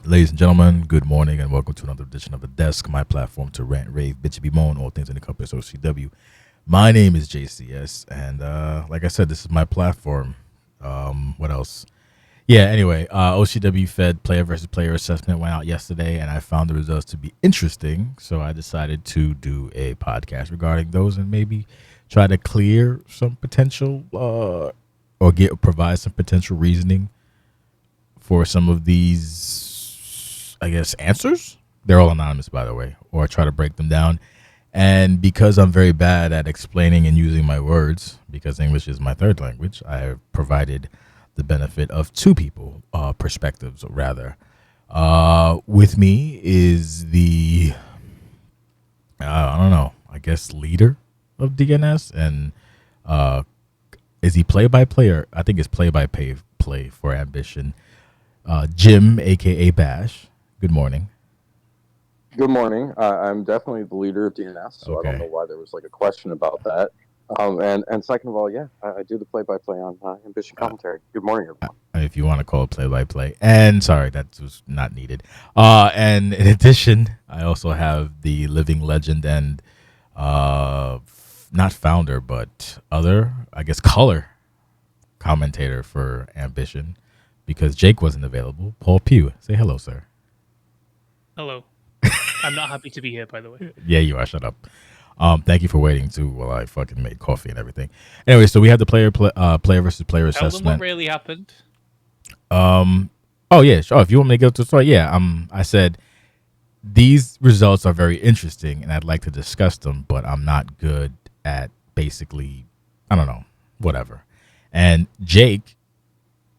Ladies and gentlemen, good morning and welcome to another edition of The Desk, my platform to rant, rave, bitch, be moan, all things in the compass OCW. My name is JCS, and like I said, this is my platform. What else? Yeah, anyway, OCWFED player versus player assessment went out yesterday, and I found the results to be interesting, so I decided to do a podcast regarding those and maybe try to clear some potential or provide some potential reasoning for some of these, I guess, answers. They're all anonymous, by the way, or try to break them down. And because I'm very bad at explaining and using my words, because English is my third language, I have provided the benefit of two people, perspectives, rather. With me is the, I don't know, I guess, leader of DNS. And is he play-by-play or I think it's play-by-play for Ambition. Jim, a.k.a. Bash. Good morning. Good morning. I'm definitely the leader of DNS, so I don't know why there was like a question about that. And second of all, yeah, I do the play-by-play on Ambition commentary. Good morning, everyone. If you want to call it play-by-play. And sorry, that was not needed. And in addition, I also have the living legend and not founder, but other, I guess, color commentator for Ambition, because Jake wasn't available. Paul Pugh. Say hello, sir. Hello. I'm not happy to be here, by the way. Yeah, you are. Shut up. Thank you for waiting too while I fucking made coffee and everything. Anyway, so we had the player versus player Tell assessment. them what really happened. Oh yeah, sure. If you want me to go to the story, yeah. I said these results are very interesting and I'd like to discuss them, but I'm not good at basically, I don't know, whatever. And Jake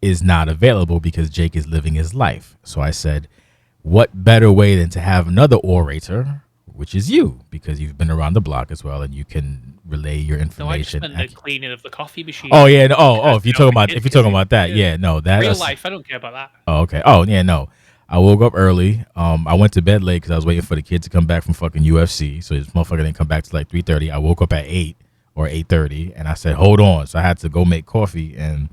is not available because Jake is living his life. So I said, what better way than to have another orator, which is you, because you've been around the block as well and you can relay your information. No, I just meant the cleaning of the coffee machine. Oh yeah, no, if you're talking about that, yeah, no, that real life. I don't care about that. Oh, okay. Oh yeah, no. I woke up early. I went to bed late because I was waiting for the kid to come back from fucking UFC. So this motherfucker didn't come back till like 3:30. I woke up at 8 or 8:30, and I said, "Hold on." So I had to go make coffee, and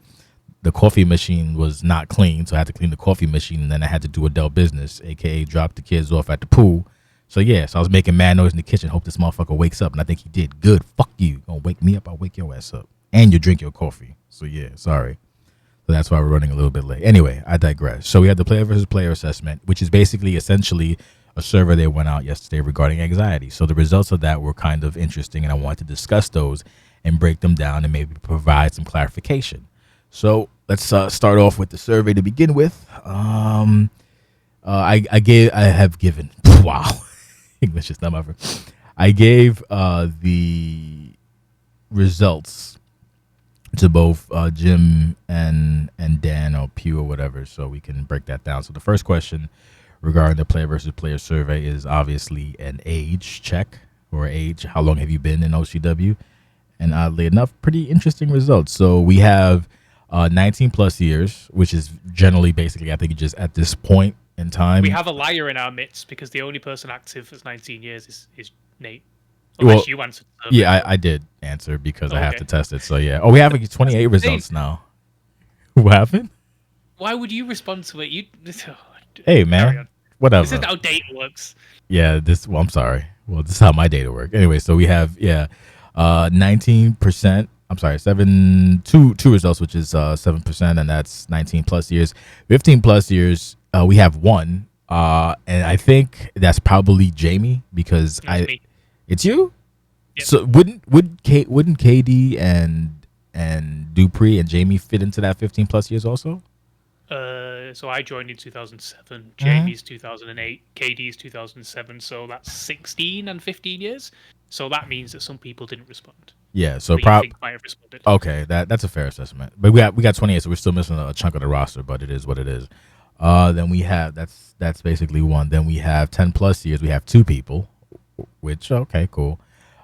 the coffee machine was not clean, so I had to clean the coffee machine, and then I had to do adult business, aka drop the kids off at the pool. So yeah, so I was making mad noise in the kitchen. Hope this motherfucker wakes up, and I think he did. Good. Fuck you. Gonna wake me up? I'll wake your ass up, and you drink your coffee. So yeah, sorry. So that's why we're running a little bit late. Anyway, I digress. So we had the player versus player assessment, which is basically essentially a survey that went out yesterday regarding anxiety. So the results of that were kind of interesting, and I wanted to discuss those and break them down and maybe provide some clarification. So let's start off with the survey to begin with. I have given. Wow, English is not my friend. I gave the results to both Jim and Dan or Pugh or whatever, so we can break that down. So the first question regarding the player versus player survey is obviously an age check or age. How long have you been in OCW? And oddly enough, pretty interesting results. So we have 19 plus years, which is generally basically, I think, just at this point in time. We have a liar in our midst because the only person active that's 19 years is Nate. Unless you answered. Yeah, I did answer because I have to test it. So yeah. Oh, we have like 28 results now. What happened? Why would you respond to it? Hey man, whatever. This is how data works. Yeah. Well, I'm sorry. Well, this is how my data works. Anyway, so we have 19%. I'm sorry, two results, which is 7%, and that's 19 plus years. 15 plus years, we have one, and I think that's probably Jamie because it's you. Yep. So wouldn't KD and Dupree and Jamie fit into that 15 plus years also? So I joined in 2007. Jamie's 2008. KD's 2007. So that's 16 and 15 years. So that means that some people didn't respond. Yeah, so probably might have responded. Okay, that's a fair assessment. But we got 28, so we're still missing a chunk of the roster. But it is what it is. Then we have that's basically one. Then we have 10 plus years. We have two people, which okay, cool.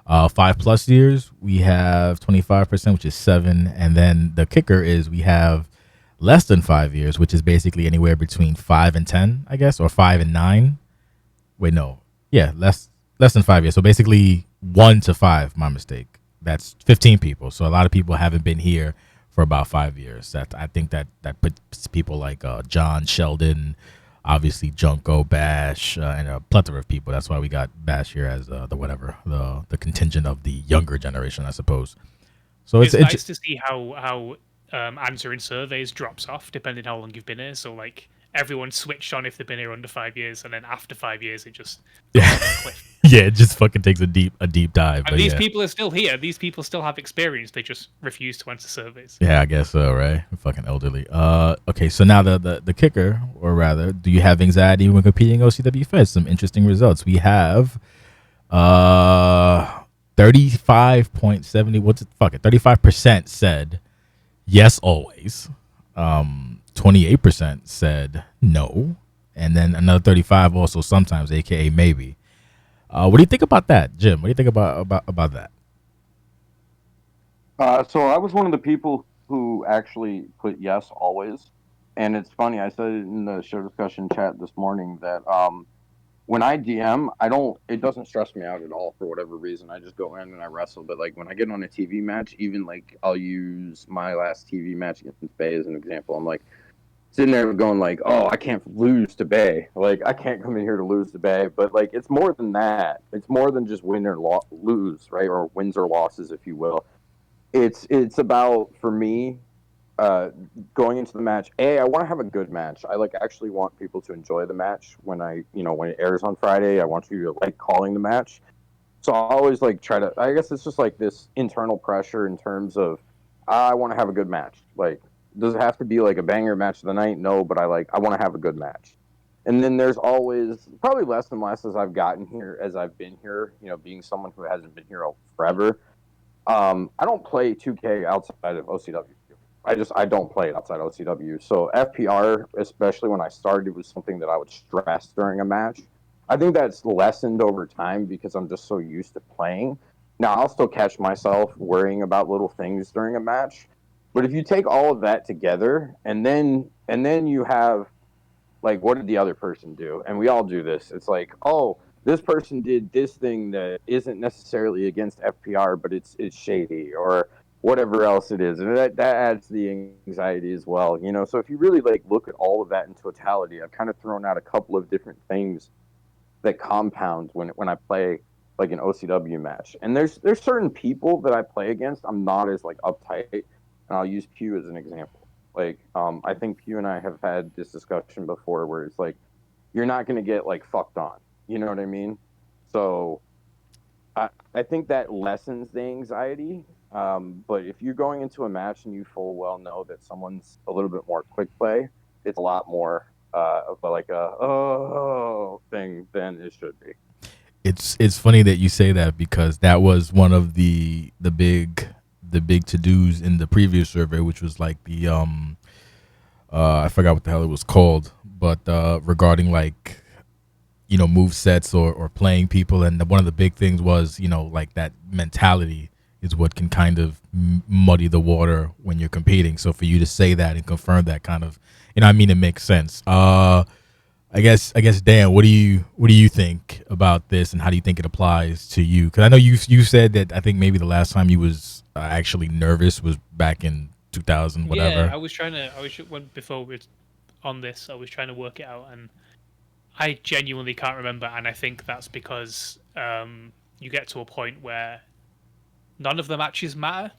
5 plus years, we have 25%, which is 7. And then the kicker is we have less than 5 years, which is basically anywhere between 5 and 10, I guess, or 5 and 9. Wait, no, yeah, less than 5 years. So basically 1 to 5. My mistake. That's 15 people. So a lot of people haven't been here for about 5 years. That I think that puts people like John Sheldon, obviously Junko, Bash, and a plethora of people. That's why we got Bash here as the contingent of the younger generation, I suppose. So it's nice to see how answering surveys drops off depending how long you've been here. So like everyone switched on if they've been here under 5 years, and then after 5 years it just goes off a cliff. Yeah, it just fucking takes a deep dive. And these people are still here. These people still have experience. They just refuse to answer surveys. Yeah, I guess so, right? Fucking elderly. Okay, so now the kicker, or rather, do you have anxiety when competing OCWFED? Some interesting results. We have 35.70. What's it? Fuck it. 35% said yes always. 28% said no, and then another 35 also sometimes, aka maybe. What do you think about that, Jim? What do you think about that? So I was one of the people who actually put yes always, and it's funny. I said it in the show discussion chat this morning that when I DM, it doesn't stress me out at all for whatever reason. I just go in and I wrestle. But like when I get on a TV match, even like I'll use my last TV match against Bay as an example. I'm like sitting there going like, oh, I can't lose to Bay. Like I can't come in here to lose to Bay. But like it's more than that. It's more than just win or lose, right? Or wins or losses, if you will. It's about, for me, going into the match. I want to have a good match. I like actually want people to enjoy the match when when it airs on Friday. I want you to like calling the match. So I always like try to. I guess it's just like this internal pressure in terms of I want to have a good match. Like, does it have to be like a banger match of the night? No, but I want to have a good match. And then there's always probably less and less as I've gotten here, as I've been here. Being someone who hasn't been here forever. I don't play 2K outside of OCW. I don't play it outside of OCW. So FPR, especially when I started, was something that I would stress during a match. I think that's lessened over time because I'm just so used to playing. Now I'll still catch myself worrying about little things during a match, but if you take all of that together and then you have like, what did the other person do? And we all do this. It's like, oh, this person did this thing that isn't necessarily against FPR, but it's shady or whatever else it is, and that adds the anxiety as well. So if you really like look at all of that in totality, I've kind of thrown out a couple of different things that compound when I play like an OCW match. And there's certain people that I play against I'm not as like uptight, and I'll use Pugh as an example. Like I think Pugh and I have had this discussion before where it's like you're not going to get like fucked on. You know what I mean? So I think that lessens the anxiety. But if you're going into a match and you full well know that someone's a little bit more quick play, it's a lot more of like a thing than it should be. It's funny that you say that because that was one of the big to dos in the previous survey, which was like the I forgot what the hell it was called, but regarding like move sets or playing people, and one of the big things was like that mentality is what can kind of muddy the water when you're competing. So for you to say that and confirm that kind of it makes sense. I guess Dan, what do you think about this, and how do you think it applies to you? Because I know you said that I think maybe the last time you was actually nervous was back in 2000 whatever. Yeah, before we were on this, I was trying to work it out, and I genuinely can't remember, and I think that's because you get to a point where none of the matches matter.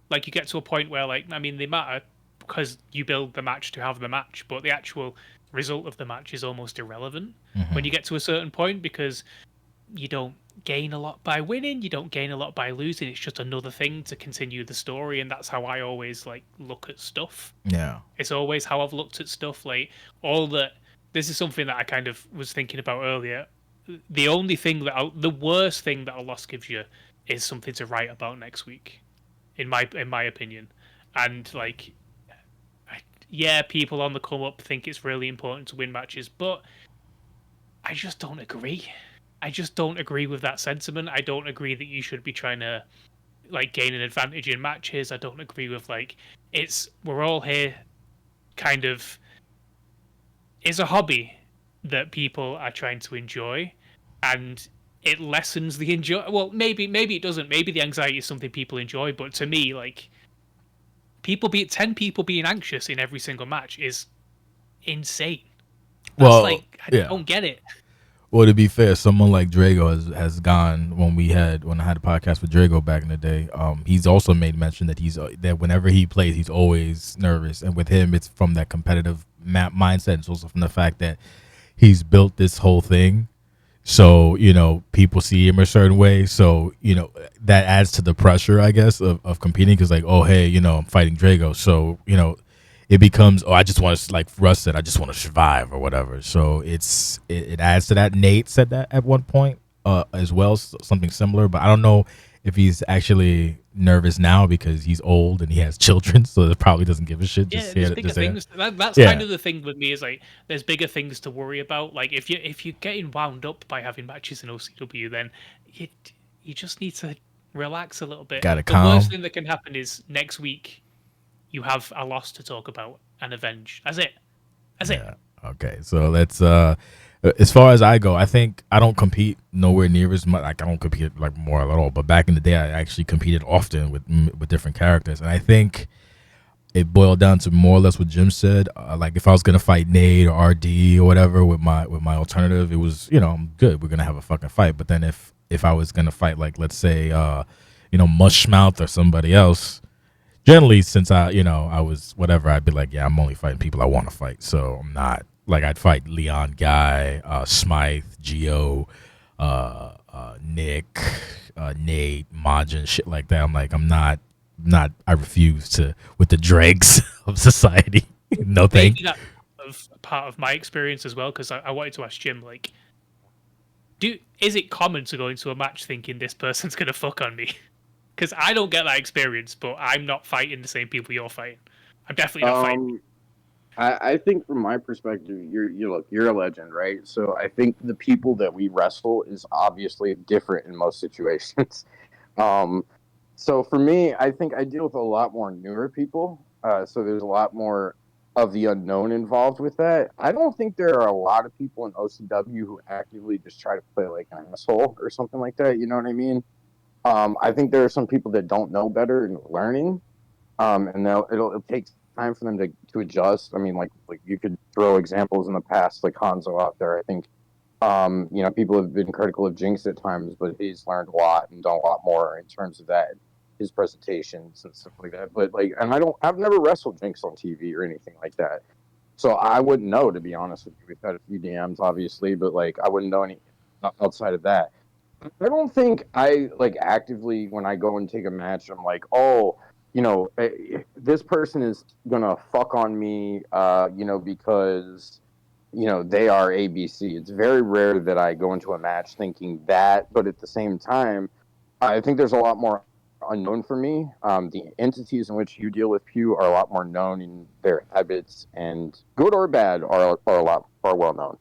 Like, you get to a point where, like, I mean, they matter because you build the match to have the match, but the actual result of the match is almost irrelevant when you get to a certain point, because you don't gain a lot by winning, you don't gain a lot by losing. It's just another thing to continue the story, and that's how I always like look at stuff. Yeah, it's always how I've looked at stuff. Like, all that. This is something that I kind of was thinking about earlier. The worst thing that a loss gives you is something to write about next week, in my opinion. And like, yeah, people on the come up think it's really important to win matches, but I just don't agree. I just don't agree with that sentiment. I don't agree that you should be trying to like gain an advantage in matches. I don't agree with like we're all here kind of. It's a hobby that people are trying to enjoy, and it lessens the enjoy. Well, maybe it doesn't. Maybe the anxiety is something people enjoy, but to me, like 10 people being anxious in every single match is insane. That's Well, like, I yeah. don't get it. Well, to be fair, someone like Drago has gone when I had a podcast with Drago back in the day. He's also made mention that that whenever he plays, he's always nervous, and with him, it's from that competitive mindset. It's also from the fact that he's built this whole thing, so people see him a certain way. So that adds to the pressure, I guess, of competing because like, oh hey, I'm fighting Drago, so it becomes, oh, I just want to, like Russ said, I just want to survive or whatever. So it adds to that. Nate said that at one point as well, something similar. But I don't know if he's actually nervous now because he's old and he has children, so it probably doesn't give a shit. Yeah, Just there's say bigger it. things. That's kind Yeah, of the thing with me is like there's bigger things to worry about. Like if you're getting wound up by having matches in OCW, then you you just need to relax a little bit. got to The worst calm. thing that can happen is next week you have a loss to talk about and avenge. That's it. That's it. Yeah. Okay. So let's as far as I go, I think I don't compete nowhere near as much. Like I don't compete like more at all. But back in the day, I actually competed often with different characters, and I think it boiled down to more or less what Jim said. Like if I was gonna fight Nate or RD or whatever with my alternative, it was I'm good. We're gonna have a fucking fight. But then if I was gonna fight like let's say Mushmouth or somebody else, generally since I was whatever, I'd be like, yeah, I'm only fighting people I want to fight. So I'm not like I'd fight Leon Guy, Smythe, Geo, Nick, Nate, Majin, shit like that. I'm like I'm not I refuse to with the dregs of society. No thank. Maybe that of part of my experience as well because I wanted to ask Jim like, is it common to go into a match thinking this person's gonna fuck on me? Because I don't get that experience, but I'm not fighting the same people you're fighting. I'm definitely not fighting. I think from my perspective, you're a legend, right? So I think the people that we wrestle is obviously different in most situations. um, so for me, I think I deal with a lot more newer people. So there's a lot more of the unknown involved with that. I don't think there are a lot of people in OCW who actively just try to play like an asshole or something like that. You know what I mean? I think there are some people that don't know better and learning, and it'll take time for them to adjust. I mean, like you could throw examples in the past, like Hanzo out there. I think people have been critical of Jinx at times, but he's learned a lot and done a lot more in terms of that, his presentations and stuff like that. But like, and I've never wrestled Jinx on TV or anything like that, so I wouldn't know, to be honest with you. We've had a few DMs, obviously, but like I wouldn't know any outside of that. I don't think I like actively when I go and take a match, I'm like, oh, this person is gonna fuck on me, because they are ABC. It's very rare that I go into a match thinking that, but at the same time, I think there's a lot more unknown for me. The entities in which you deal with Pugh are a lot more known in their habits, and good or bad are well known.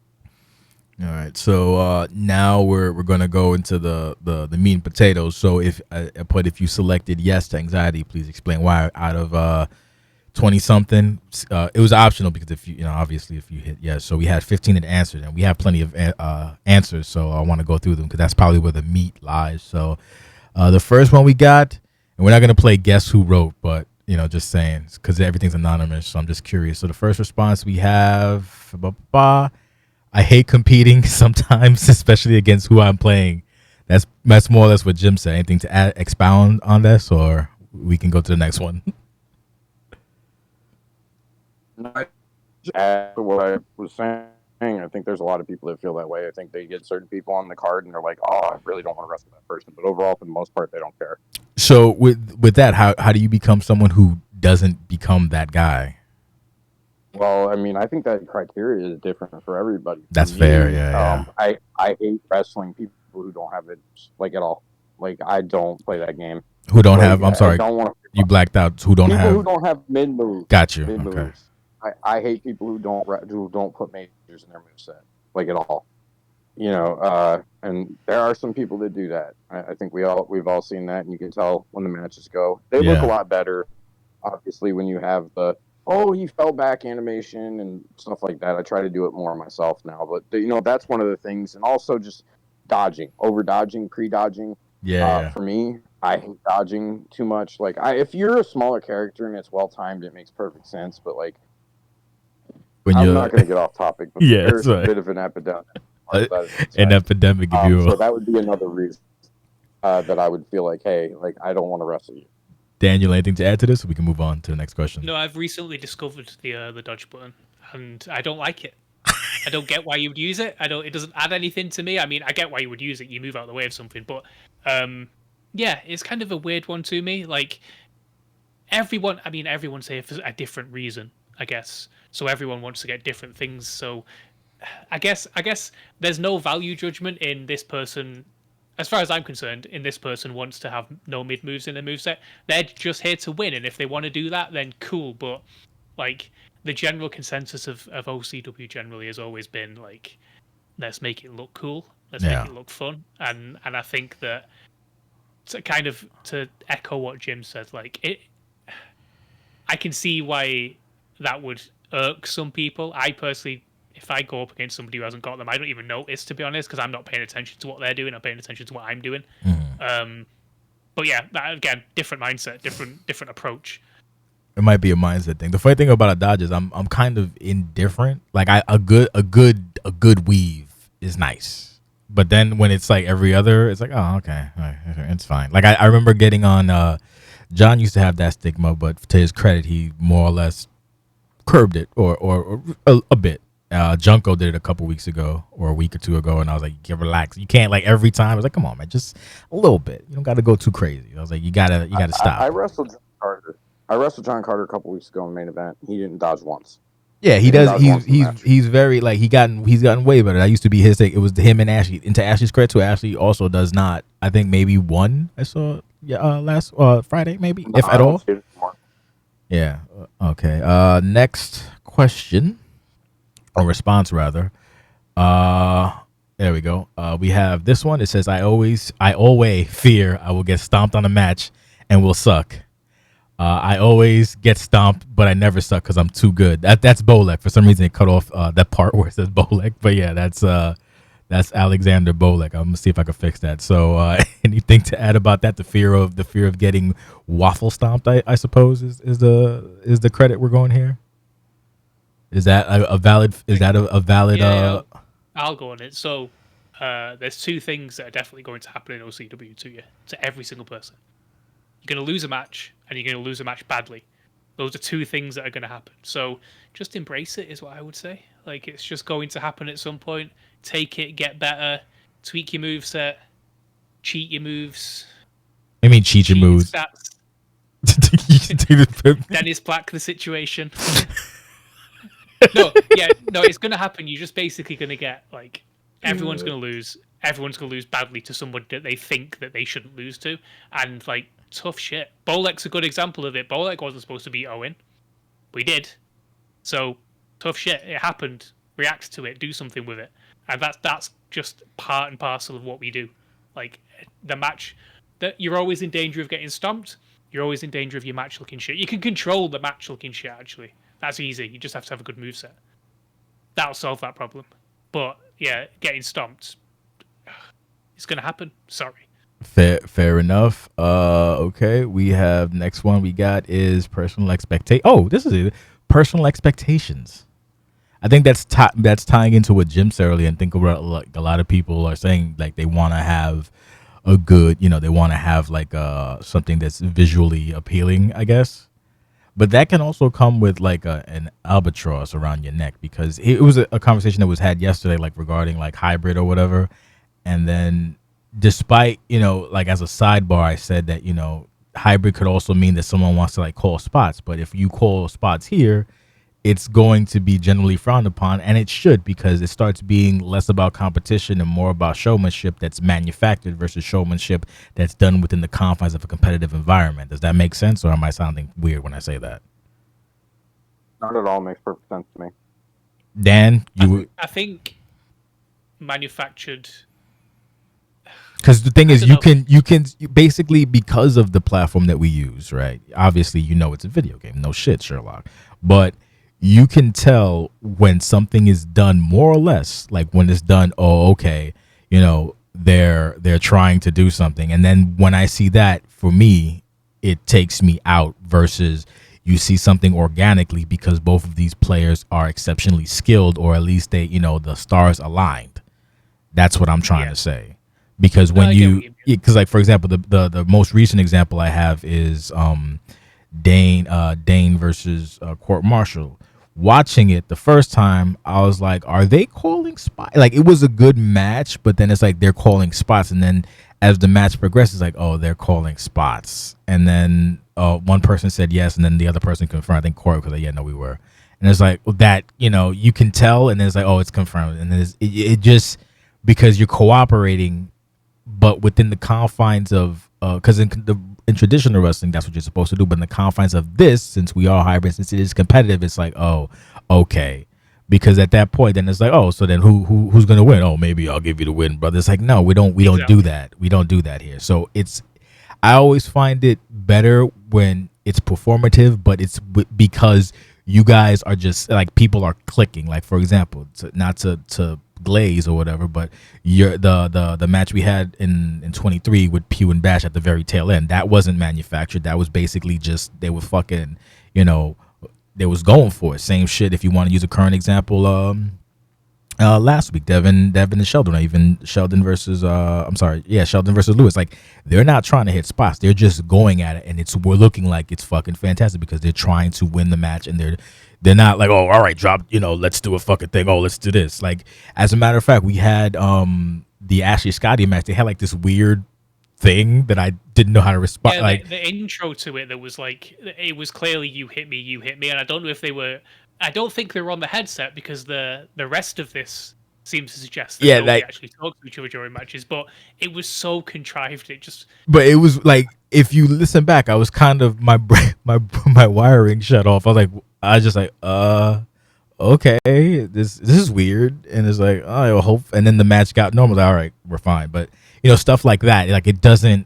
All right, so now we're gonna go into the meat and potatoes. So if you selected yes to anxiety, please explain why. Out of 20 something, it was optional because if obviously if you hit yes, so we had 15 that answered, and we have plenty of answers. So I want to go through them because that's probably where the meat lies. So the first one we got, and we're not gonna play guess who wrote, but just saying because everything's anonymous. So I'm just curious. So the first response we have. I hate competing sometimes, especially against who I'm playing. That's more or less what Jim said. Anything to expound on this, or we can go to the next one? Add to what I was saying, I think there's a lot of people that feel that way. I think they get certain people on the card and they're like, oh, I really don't want to wrestle that person. But overall, for the most part, they don't care. So with that, how do you become someone who doesn't become that guy? Well, I mean, I think that criteria is different for everybody. That's fair. Yeah. I hate wrestling people who don't have it like at all. Like I don't play that game. Who don't Like have? I'm I sorry, don't want you blacked out. Who don't people have? who don't have mid moves. Got you. Mid Okay. moves. I hate people who don't put majors in their moveset like at all. And there are some people that do that. I think we've all seen that, and you can tell when the matches go. They look a lot better, obviously, when you have the he fell back animation and stuff like that. I try to do it more myself now, but that's one of the things, and also just dodging, over dodging, pre dodging. Yeah. For me, I hate dodging too much. Like if you're a smaller character and it's well timed, it makes perfect sense. But like I'm not going to get off topic, but Yeah, there's sorry. a bit of an epidemic. That is An insane. epidemic, if you will. So that would be another reason that I would feel like, hey, like I don't want to wrestle you. Daniel, anything to add to this? We can move on to the next question. No, I've recently discovered the dodge button, and I don't like it. I don't get why you would use it. It doesn't add anything to me. I mean, I get why you would use it. You move out of the way of something, but yeah, it's kind of a weird one to me. Like everyone's here for a different reason, I guess. So everyone wants to get different things. So I guess there's no value judgment in this person. As far as I'm concerned, in this person wants to have no mid moves in their moveset. They're just here to win, and if they want to do that, then cool. But like the general consensus of OCW generally has always been like, let's make it look cool, let's make it look fun, and I think that to echo what Jim said, like I can see why that would irk some people. I personally, if I go up against somebody who hasn't got them, I don't even notice, to be honest, because I'm not paying attention to what they're doing. I'm paying attention to what I'm doing. But yeah, that, again, different mindset, different approach. It might be a mindset thing. The funny thing about a dodge is I'm kind of indifferent. Like a good weave is nice, but then when it's like every other, it's like, oh, okay, all right, it's fine. Like I remember getting on. John used to have that stigma, but to his credit, he more or less curbed it or a bit. Junko did it a couple weeks ago or a week or two ago, and I was like, "You relax. You can't like every time." I was like, "Come on, man, just a little bit. You don't got to go too crazy." I was like, "You gotta stop." I wrestled John Carter. John Carter a couple weeks ago in the main event. He didn't dodge once. Yeah, he does. He's very like he's gotten way better. That used to be his thing. It was him and Ashley. And to Ashley's credit, too, Ashley also does not. I think maybe one I saw last Friday, maybe if at all. Yeah. Okay. Next question, or response rather. There we go. We have this one. It says, I always fear I will get stomped on a match and will suck. I always get stomped, but I never suck because I'm too good. That's Bolek. For some reason, it cut off that part where it says Bolek. But yeah, that's Alexander Bolek. I'm gonna see if I can fix that. So, anything to add about that? The fear of getting waffle stomped, I suppose, is the credit we're going here. Is that a valid? Is that a valid? Yeah, I'll go on it. So, there's two things that are definitely going to happen in OCW to every single person. You're going to lose a match, and you're going to lose a match badly. Those are two things that are going to happen. So just embrace it is what I would say. Like, it's just going to happen at some point. Take it, get better, tweak your moveset, cheat your moves. I mean, cheat your moves. Stats. Dennis Black, the situation. No, it's going to happen. You're just basically going to get, like, everyone's going to lose. Everyone's going to lose badly to somebody that they think that they shouldn't lose to. And, like, tough shit. Bolek's a good example of it. Bolek wasn't supposed to beat Owen. We did. So, tough shit. It happened. React to it. Do something with it. And that's just part and parcel of what we do. Like, the match, that you're always in danger of getting stomped. You're always in danger of your match looking shit. You can control the match looking shit, actually. That's easy. You just have to have a good moveset. That'll solve that problem. But, yeah, getting stomped, it's going to happen. Sorry. Fair enough. Okay, we have next one we got is personal expectation. Oh, this is it. Personal expectations. I think that's tying into what Jim said earlier, and think about like a lot of people are saying like they want to have a good, they want to have like something that's visually appealing, I guess. But that can also come with like an albatross around your neck, because it was a conversation that was had yesterday, like regarding like hybrid or whatever, and then despite, like as a sidebar, I said that, hybrid could also mean that someone wants to like call spots. But if you call spots here, it's going to be generally frowned upon, and it should, because it starts being less about competition and more about showmanship that's manufactured versus showmanship that's done within the confines of a competitive environment. Does that make sense, or am I sounding weird when I say that? Not at all. Makes perfect sense to me. Dan, I think manufactured. Because the thing is, you can basically, because of the platform that we use, right? Obviously, it's a video game. No shit, Sherlock. But you can tell when something is done more or less, like when it's done, oh, okay, they're trying to do something. And then when I see that, for me, it takes me out versus, you see something organically because both of these players are exceptionally skilled, or at least they, the stars aligned. That's what I'm trying to say. Because No, when I get what you mean. because like for example, the most recent example I have is Dane versus Court Marshall. Watching it the first time, I was like, "Are they calling spots?" Like it was a good match, but then it's like they're calling spots, and then as the match progresses, like, "Oh, they're calling spots," and then one person said yes, and then the other person confirmed. I think Court was like, "Yeah, no, we were," and it's like that, you can tell, and then it's like, "Oh, it's confirmed," and then it just because you're cooperating, but within the confines of because in traditional wrestling that's what you're supposed to do, but in the confines of this, since we are hybrid, since it is competitive, it's like, oh, okay, because at that point then it's like, oh, so then who's gonna win? Oh, maybe I'll give you the win, brother. It's like, no, we don't do that, we don't do that here. So I always find it better when it's performative, but it's because you guys are just like, people are clicking. Like for example, not to glaze or whatever, but the match we had in 23 with Pugh and Bash at the very tail end, that wasn't manufactured. That was basically just they were fucking, they was going for it. Same shit. If you want to use a current example, last week, Devin and Sheldon, or even Sheldon versus Sheldon versus Lewis. Like they're not trying to hit spots; they're just going at it, and we're looking like it's fucking fantastic because they're trying to win the match, and they're not like, oh, all right, drop, let's do a fucking thing. Oh, let's do this. Like as a matter of fact, we had the Ashley Scotty match. They had like this weird thing that I didn't know how to respond. Yeah, like the intro to it, there was like, it was clearly you hit me, and I don't know if they were. I don't think they were on the headset because the rest of this seems to suggest that nobody actually talks to each other during matches. But it was so contrived. It just. But it was like, if you listen back, I was kind of my wiring shut off. I was just like, okay, this is weird, and it's like, oh, I hope. And then the match got normal. Like, all right, we're fine. But stuff like that, like it doesn't.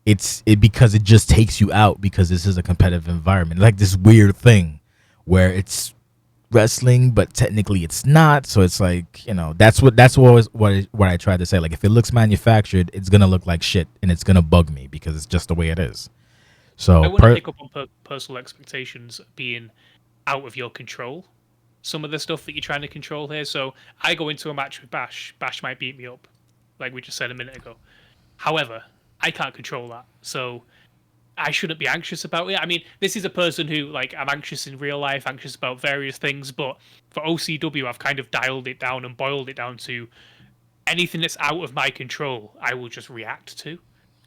It's because it just takes you out because this is a competitive environment. Like this weird thing where it's wrestling, but technically it's not. So it's like, that's what I tried to say. Like if it looks manufactured, it's gonna look like shit, and it's gonna bug me because it's just the way it is. So I want to pick up on personal expectations being out of your control. Some of the stuff that you're trying to control here. So I go into a match with Bash. Bash might beat me up, like we just said a minute ago. However, I can't control that. So I shouldn't be anxious about it. I mean, this is a person who, like, I'm anxious in real life, anxious about various things, but for OCW, I've kind of dialed it down and boiled it down to anything that's out of my control, I will just react to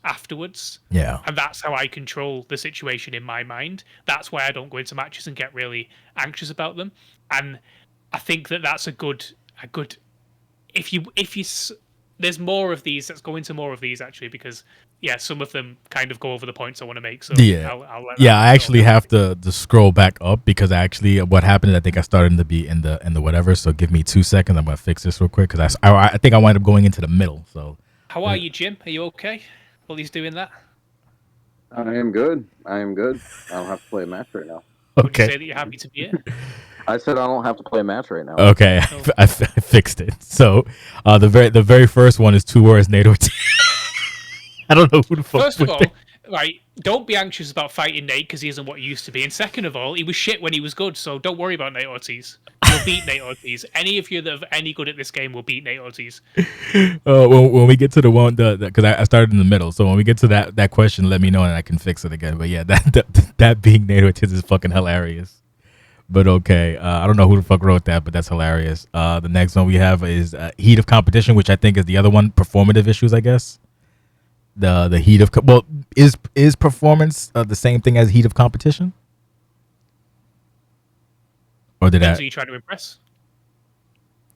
afterwards. Yeah. And that's how I control the situation in my mind. That's why I don't go into matches and get really anxious about them. And I think that that's a good if you there's more of these. Let's go into more of these actually, because some of them kind of go over the points I want to make. So I'll let I actually have to scroll back up because what happened is I think I started to be in the whatever. So give me 2 seconds. I'm gonna fix this real quick because I think I wind up going into the middle. So how are you, Jim? Are you okay while he's doing that? I am good. I don't have to play a match right now. Would you say that you're happy to be here? I said I don't have to play a match right now. Okay, Oh. I fixed it. So the very first one is 2 words, Nate Ortiz. I don't know who the fuck. First of all, right, don't be anxious about fighting Nate because he isn't what he used to be. And second of all, he was shit when he was good, so don't worry about Nate Ortiz. You'll beat Nate Ortiz. Any of you that are any good at this game will beat Nate Ortiz. When we get to the one, because I started in the middle, so when we get to that question, let me know and I can fix it again. But yeah, that being Nate Ortiz is fucking hilarious. But okay, I don't know who the fuck wrote that, but that's hilarious. The next one we have is Heat of Competition, which I think is the other one, performative issues, I guess. The heat of is performance the same thing as heat of competition, or did Depends who you trying to impress?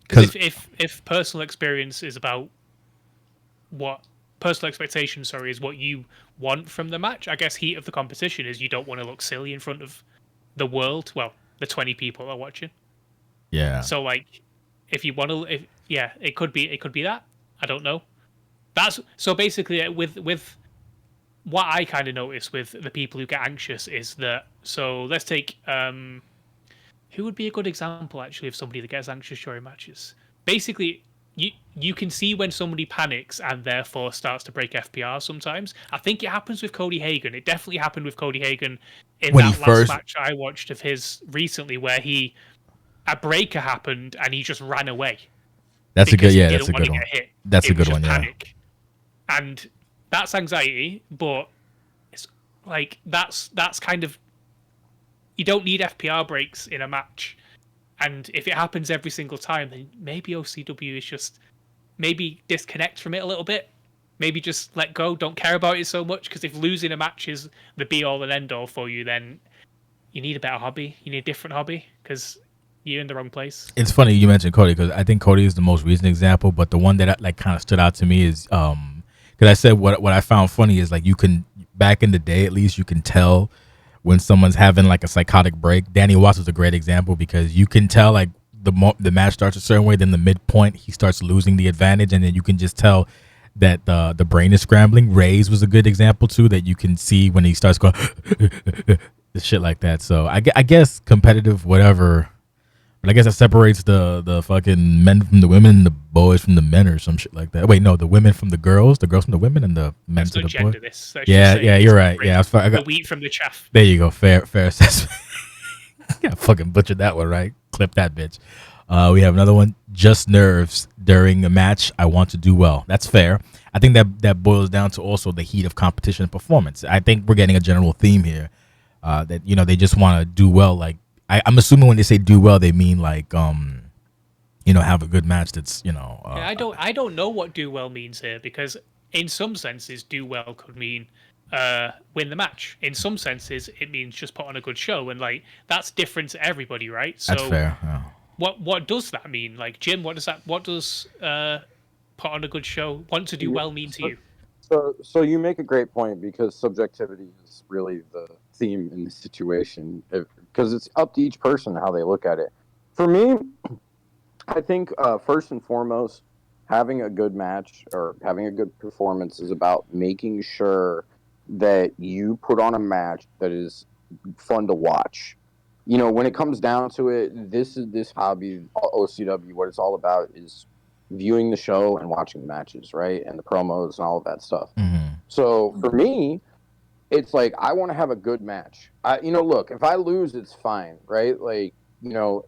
Because if personal experience is about what personal expectation, is what you want from the match, I guess heat of the competition is you don't want to look silly in front of the world. Well, the 20 people are watching. Yeah. So like, if you want to, it could be that. I don't know. That's so basically with what I kind of notice with the people who get anxious is that. So let's take who would be a good example actually of somebody that gets anxious during matches. Basically, you can see when somebody panics and therefore starts to break FPR sometimes. I think it happens with Cody Hagan. It definitely happened with Cody Hagan in When he that last first, match I watched of his recently, where a breaker happened and he just ran away that's a good, because he yeah, that's didn't a want good to one. get hit. That's a It was good just one, yeah. panic, and that's anxiety. But it's like that's kind of, you don't need FPR breaks in a match. And if it happens every single time, then maybe OCW is just maybe disconnect from it a little bit. Maybe just let go, don't care about it so much. Because if losing a match is the be all and end all for you, then you need a better hobby. You need a different hobby because you're in the wrong place. It's funny you mentioned Cody because I think Cody is the most recent example, but the one that like kind of stood out to me is because I said what I found funny is like you can, back in the day at least, you can tell when someone's having like a psychotic break. Danny Watts was a great example because you can tell like the match starts a certain way, then the midpoint he starts losing the advantage, and then you can just tell that the brain is scrambling. Ray's was a good example too, that you can see when he starts going shit like that. So I guess competitive whatever. But I guess that separates the fucking men from the women, the boys from the men, or some shit like that. Wait, no, the women from the girls from the women, and the men That's to not the gender. boys. This. That's Yeah, just saying yeah, it's you're right. Yeah, I the got, wheat from the chaff. there you go. Fair assessment. Yeah, fucking butchered that one, right? Clip that bitch. We have another one. Just nerves during a match. I want to do well. That's fair. I think that boils down to also the heat of competition and performance. I think we're getting a general theme here. That they just want to do well. Like I'm assuming when they say do well, they mean like have a good match. That's Yeah, I don't know what do well means here, because in some senses do well could mean win the match. In some senses it means just put on a good show, and like that's different to everybody, right? that's So fair. Yeah. what does that mean? Like, Jim, what does put on a good show, want to do Yeah, well mean to you? so you make a great point, because subjectivity is really the theme in this situation, because it's up to each person how they look at it. For me, I think first and foremost, having a good match or having a good performance is about making sure that you put on a match that is fun to watch. When it comes down to it, this hobby, OCW, what it's all about is viewing the show and watching the matches, right? And the promos and all of that stuff. Mm-hmm. So for me, it's like I want to have a good match. Look, if I lose, it's fine, right? Like,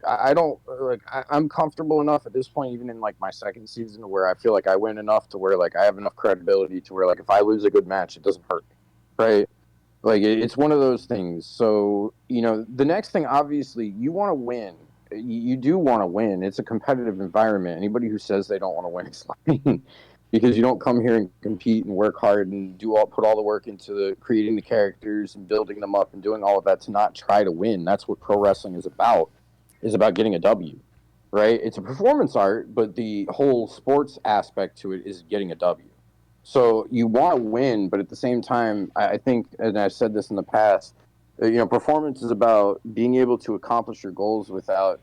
I don't like. I'm comfortable enough at this point, even in like my second season, where I feel like I win enough to where like I have enough credibility to where like if I lose a good match, it doesn't hurt me, right? Like it's one of those things. So the next thing, obviously, you want to win. You do want to win. It's a competitive environment. Anybody who says they don't want to win is lying, because you don't come here and compete and work hard and put all the work into creating the characters and building them up and doing all of that to not try to win. That's what pro wrestling is about. Is about getting a W, right? It's a performance art, but the whole sports aspect to it is getting a W. So you want to win, but at the same time, I think, and I've said this in the past, performance is about being able to accomplish your goals without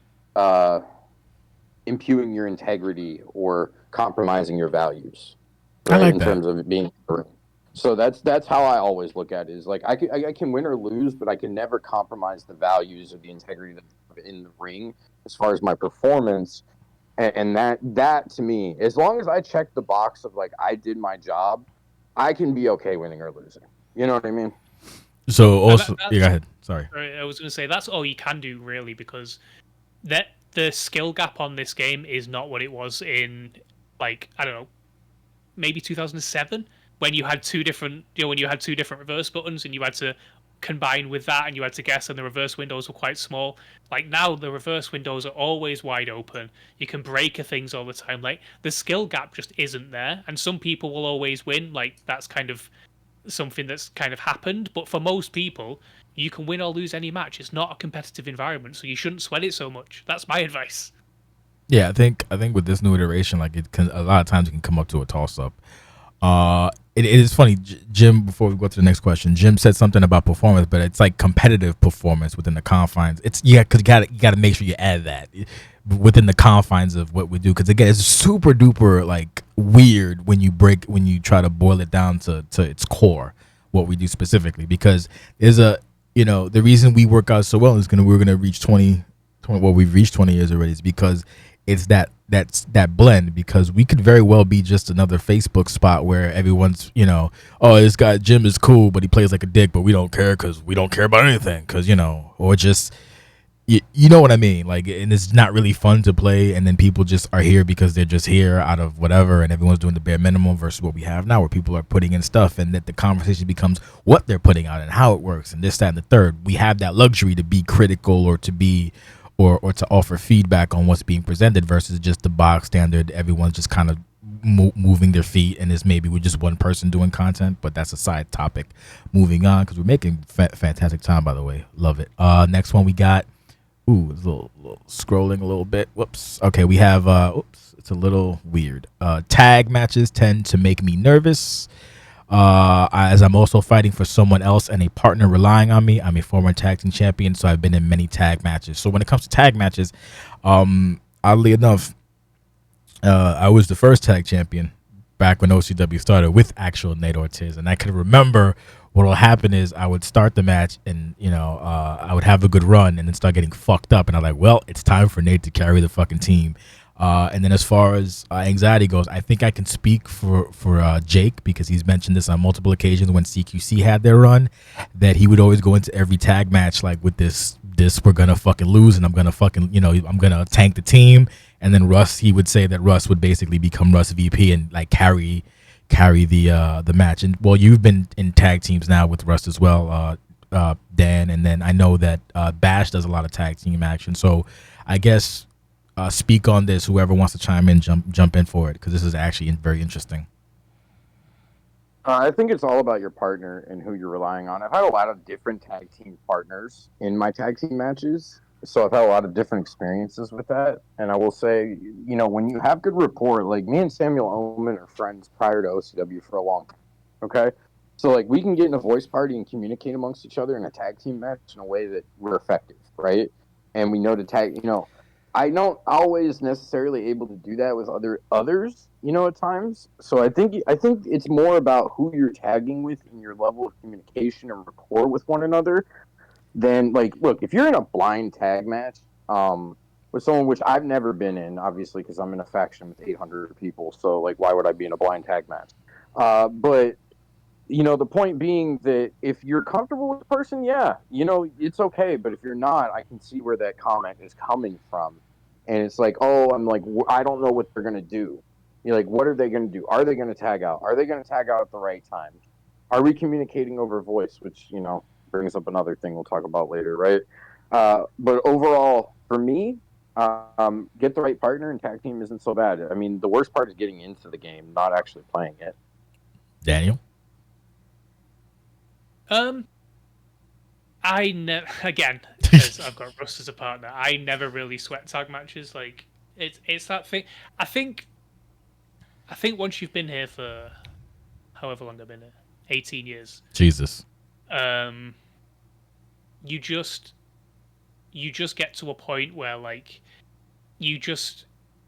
impugning your integrity or compromising your values, I right? like In that. terms of being. So that's how I always look at it. Is like I can win or lose, but I can never compromise the values or the integrity that I have in the ring as far as my performance. And that to me, as long as I check the box of like I did my job, I can be okay winning or losing. You know what I mean? So And also, yeah, go that's ahead. Sorry. I was going to say that's all you can do really, because that the skill gap on this game is not what it was in, like, I don't know, maybe 2007, when you had two different reverse buttons and you had to combine with that and you had to guess, and the reverse windows were quite small. Like, now the reverse windows are always wide open. You can break things all the time. Like, the skill gap just isn't there, and some people will always win. Like, that's kind of something that's kind of happened, but for most people, you can win or lose any match. It's not a competitive environment, so you shouldn't sweat it so much. That's my advice. Yeah, I think with this new iteration, like it can, a lot of times it can come up to a toss up. It is funny, Jim. Before we go to the next question, Jim said something about performance, but it's like competitive performance within the confines. It's because you gotta make sure you add that within the confines of what we do, because again, it's super duper like weird when you try to boil it down to its core, what we do specifically, because there's the reason we work out so well is we're gonna reach 20, well, we've reached 20 years already, is because it's that blend, because we could very well be just another Facebook spot where everyone's, oh, this guy Jim is cool, but he plays like a dick, but we don't care because we don't care about anything, because or just you know what I mean, like, and it's not really fun to play, and then people just are here because they're just here out of whatever, and everyone's doing the bare minimum versus what we have now, where people are putting in stuff, and that the conversation becomes what they're putting out and how it works, and this, that, and the third. We have that luxury to be critical or to be or to offer feedback on what's being presented versus just the box standard. Everyone's just kind of moving their feet, and it's maybe with just one person doing content, but that's a side topic. Moving on, because we're making fantastic time, by the way. Love it. Next one we got. Ooh, it's a little scrolling a little bit. Whoops. Okay, we have oops, it's a little weird. Tag matches tend to make me nervous. As I'm also fighting for someone else and a partner relying on me. I'm a former tag team champion, so I've been in many tag matches. So when it comes to tag matches, oddly enough, I was the first tag champion back when OCW started with actual Nate Ortiz, and I can remember what will happen is I would start the match, and I would have a good run, and then start getting fucked up, and I'm like, well, it's time for Nate to carry the fucking team. And then as far as anxiety goes, I think I can speak for Jake, because he's mentioned this on multiple occasions when CQC had their run, that he would always go into every tag match like with this we're gonna fucking lose, and I'm gonna fucking I'm gonna tank the team. And then Russ, he would say that Russ would basically become Russ VP and like carry the match. And well, you've been in tag teams now with Russ as well, Dan, and then I know that Bash does a lot of tag team action. So I guess speak on this. Whoever wants to chime in, jump in for it, because this is actually very interesting. I think it's all about your partner and who you're relying on. I've had a lot of different tag team partners in my tag team matches, so I've had a lot of different experiences with that. And I will say, when you have good rapport, like me and Samuel Oman are friends prior to OCW for a long time. Okay, so like we can get in a voice party and communicate amongst each other in a tag team match in a way that we're effective, right? And we know to tag. I don't always necessarily able to do that with others, at times. So I think it's more about who you're tagging with and your level of communication and rapport with one another than, like, look, if you're in a blind tag match with someone, which I've never been in, obviously, because I'm in a faction with 800 people. So like, why would I be in a blind tag match? But the point being that if you're comfortable with the person, yeah, it's okay. But if you're not, I can see where that comment is coming from. And it's like, oh, I'm like, I don't know what they're going to do. You're like, what are they going to do? Are they going to tag out? Are they going to tag out at the right time? Are we communicating over voice? Which, brings up another thing we'll talk about later, right? But overall, for me, get the right partner, and tag team isn't so bad. I mean, the worst part is getting into the game, not actually playing it. Daniel? Again, because I've got Russ as a partner, I never really sweat tag matches. Like it's that thing. I think once you've been here for however long I've been here, 18 years. Jesus. You just get to a point where like you're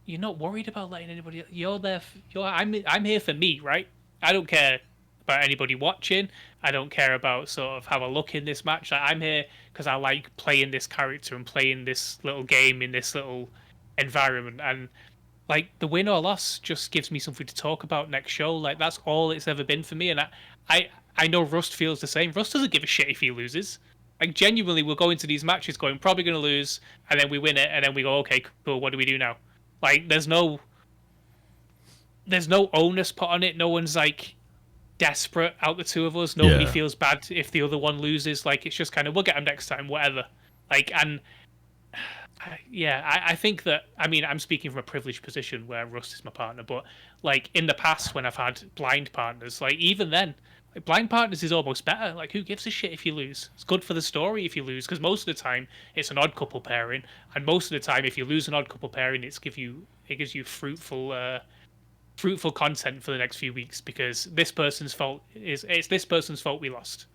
not worried about letting anybody. You're there. I'm here for me, right? I don't care about anybody watching. I don't care about sort of how I look in this match. Like, I'm here because I like playing this character and playing this little game in this little environment. And like the win or loss just gives me something to talk about next show. Like that's all it's ever been for me. And I know Rust feels the same. Rust doesn't give a shit if he loses. Like genuinely, we'll go into these matches going probably going to lose, and then we win it, and then we go, okay, cool. What do we do now? Like there's no onus put on it. No one's like desperate out the two of us. Nobody feels bad if the other one loses. Like it's just kind of we'll get them next time, whatever. Like and I think that I'm speaking from a privileged position where Rust is my partner, but like in the past when I've had blind partners, like even then, like blind partners is almost better. Like who gives a shit if you lose? It's good for the story if you lose, because most of the time it's an odd couple pairing, and most of the time if you lose an odd couple pairing, it gives you fruitful content for the next few weeks, because it's this person's fault we lost,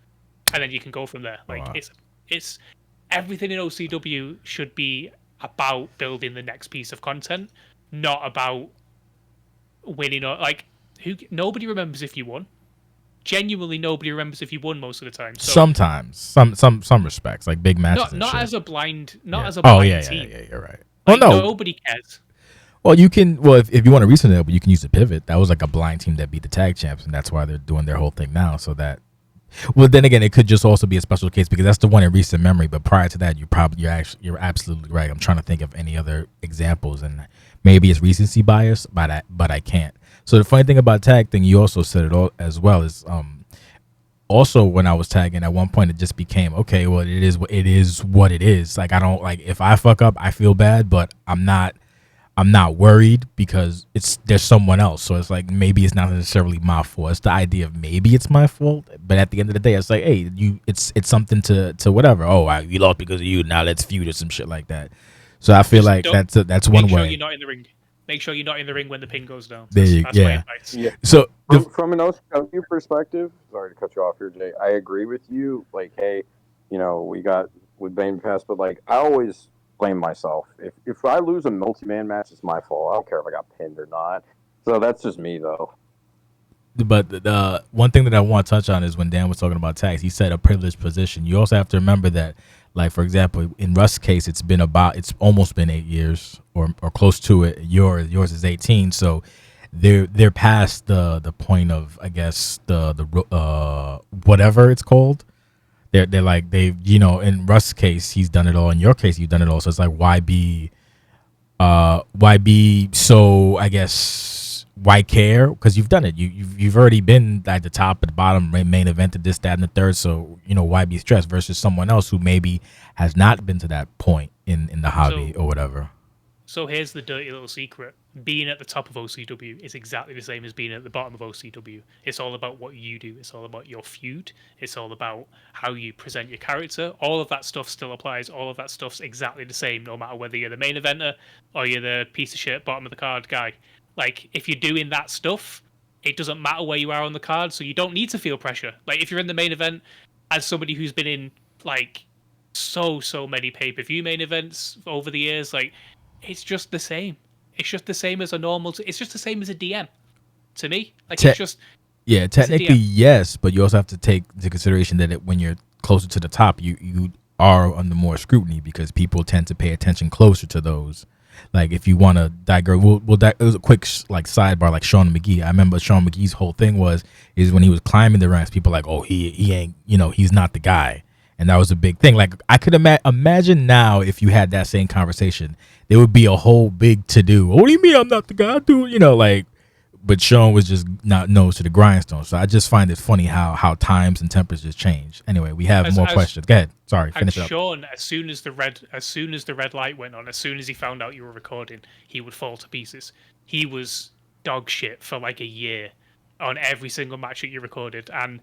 and then you can go from there. Like it's everything in OCW should be about building the next piece of content, not about winning or like nobody remembers if you won. Genuinely, nobody remembers if you won most of the time. So, sometimes, some respects, like big matches. Not as a blind, as a blind team. Yeah, you're right. Like, nobody cares. Well, you can. Well, if you want to recent it, but you can use the pivot. That was like a blind team that beat the tag champs, and that's why they're doing their whole thing now. So that. Well, then again, it could just also be a special case because that's the one in recent memory. But prior to that, you're absolutely right. I'm trying to think of any other examples, and maybe it's recency bias, but I can't. So the funny thing about tag thing, you also said it all as well is also when I was tagging at one point it just became okay. Well, it is what it is. Like I don't like if I fuck up, I feel bad, but I'm not worried because there's someone else. So it's like maybe it's not necessarily my fault. It's the idea of maybe it's my fault, but at the end of the day, it's like, hey, it's something to whatever. Oh, you lost because of you. Now let's feud or some shit like that. So I feel Just like don't that's one make sure way. you're not in the ring. Make sure you're not in the ring when the pin goes down. There you That's my yeah. advice. Yeah. So From an OCW perspective, sorry to cut you off here, Jay. I agree with you. Like, hey, we got with Bane Pass, but like, I always blame myself. If I lose a multi-man match, it's my fault. I don't care if I got pinned or not. So that's just me, though. but the one thing that I want to touch on is when Dan was talking about tags, he said a privileged position. You also have to remember that, like for example, in Russ' case, it's almost been 8 years or close to it. Yours is 18, so they're past the point of I guess the whatever it's called. They're like in Russ' case he's done it all. In your case you've done it all. So it's like why be so I guess why care because you've done it you've already been at the top at the bottom main event at this that and the third, so why be stressed versus someone else who maybe has not been to that point in the hobby or whatever. So here's the dirty little secret. Being at the top of OCW is exactly the same as being at the bottom of OCW. It's all about what you do. It's all about your feud. It's all about how you present your character. All of that stuff still applies. All of that stuff's exactly the same, no matter whether you're the main eventer or you're the piece of shit bottom of the card guy. Like, if you're doing that stuff, it doesn't matter where you are on the card, so you don't need to feel pressure. Like, if you're in the main event, as somebody who's been in, like, so many pay-per-view main events over the years, like, it's just the same. It's just the same as a normal. It's just the same as a DM to me. Like it's just Yeah, technically yes, but you also have to take into consideration that when you're closer to the top, you are under more scrutiny because people tend to pay attention closer to those. Like if you want to digress, it was a quick like sidebar. Like Sean McGee, I remember Sean McGee's whole thing is when he was climbing the ranks, people like, oh he ain't he's not the guy, and that was a big thing. Like I could imagine now if you had that same conversation, there would be a whole big to do. What do you mean I'm not the guy, dude? Like. But Sean was just not nose to the grindstone. So I just find it funny how times and temperatures change. Anyway, we have more questions. Go ahead. Sorry, finish up. Sean, as soon as the red light went on, as soon as he found out you were recording, he would fall to pieces. He was dog shit for like a year on every single match that you recorded, and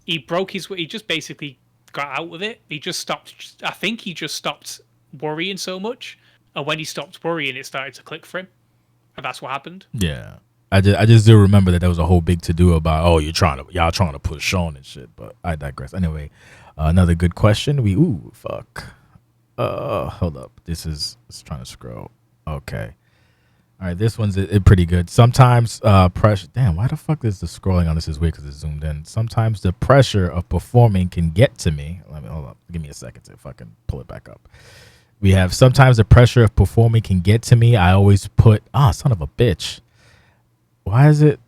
he just basically got out with it. He just stopped. I think he just stopped worrying so much, and when he stopped worrying, it started to click for him. And that's what happened. Yeah, I just do remember that there was a whole big to do about y'all trying to push Sean and shit. But I digress. Anyway, another good question. Fuck. Hold up. This is trying to scroll. Okay. All right. This one's pretty good. Sometimes pressure. Damn. Why the fuck is the scrolling on this is weird because it's zoomed in. Sometimes the pressure of performing can get to me. Hold up. Give me a second to fucking pull it back up. We have sometimes the pressure of performing can get to me. I always put, son of a bitch. Why is it?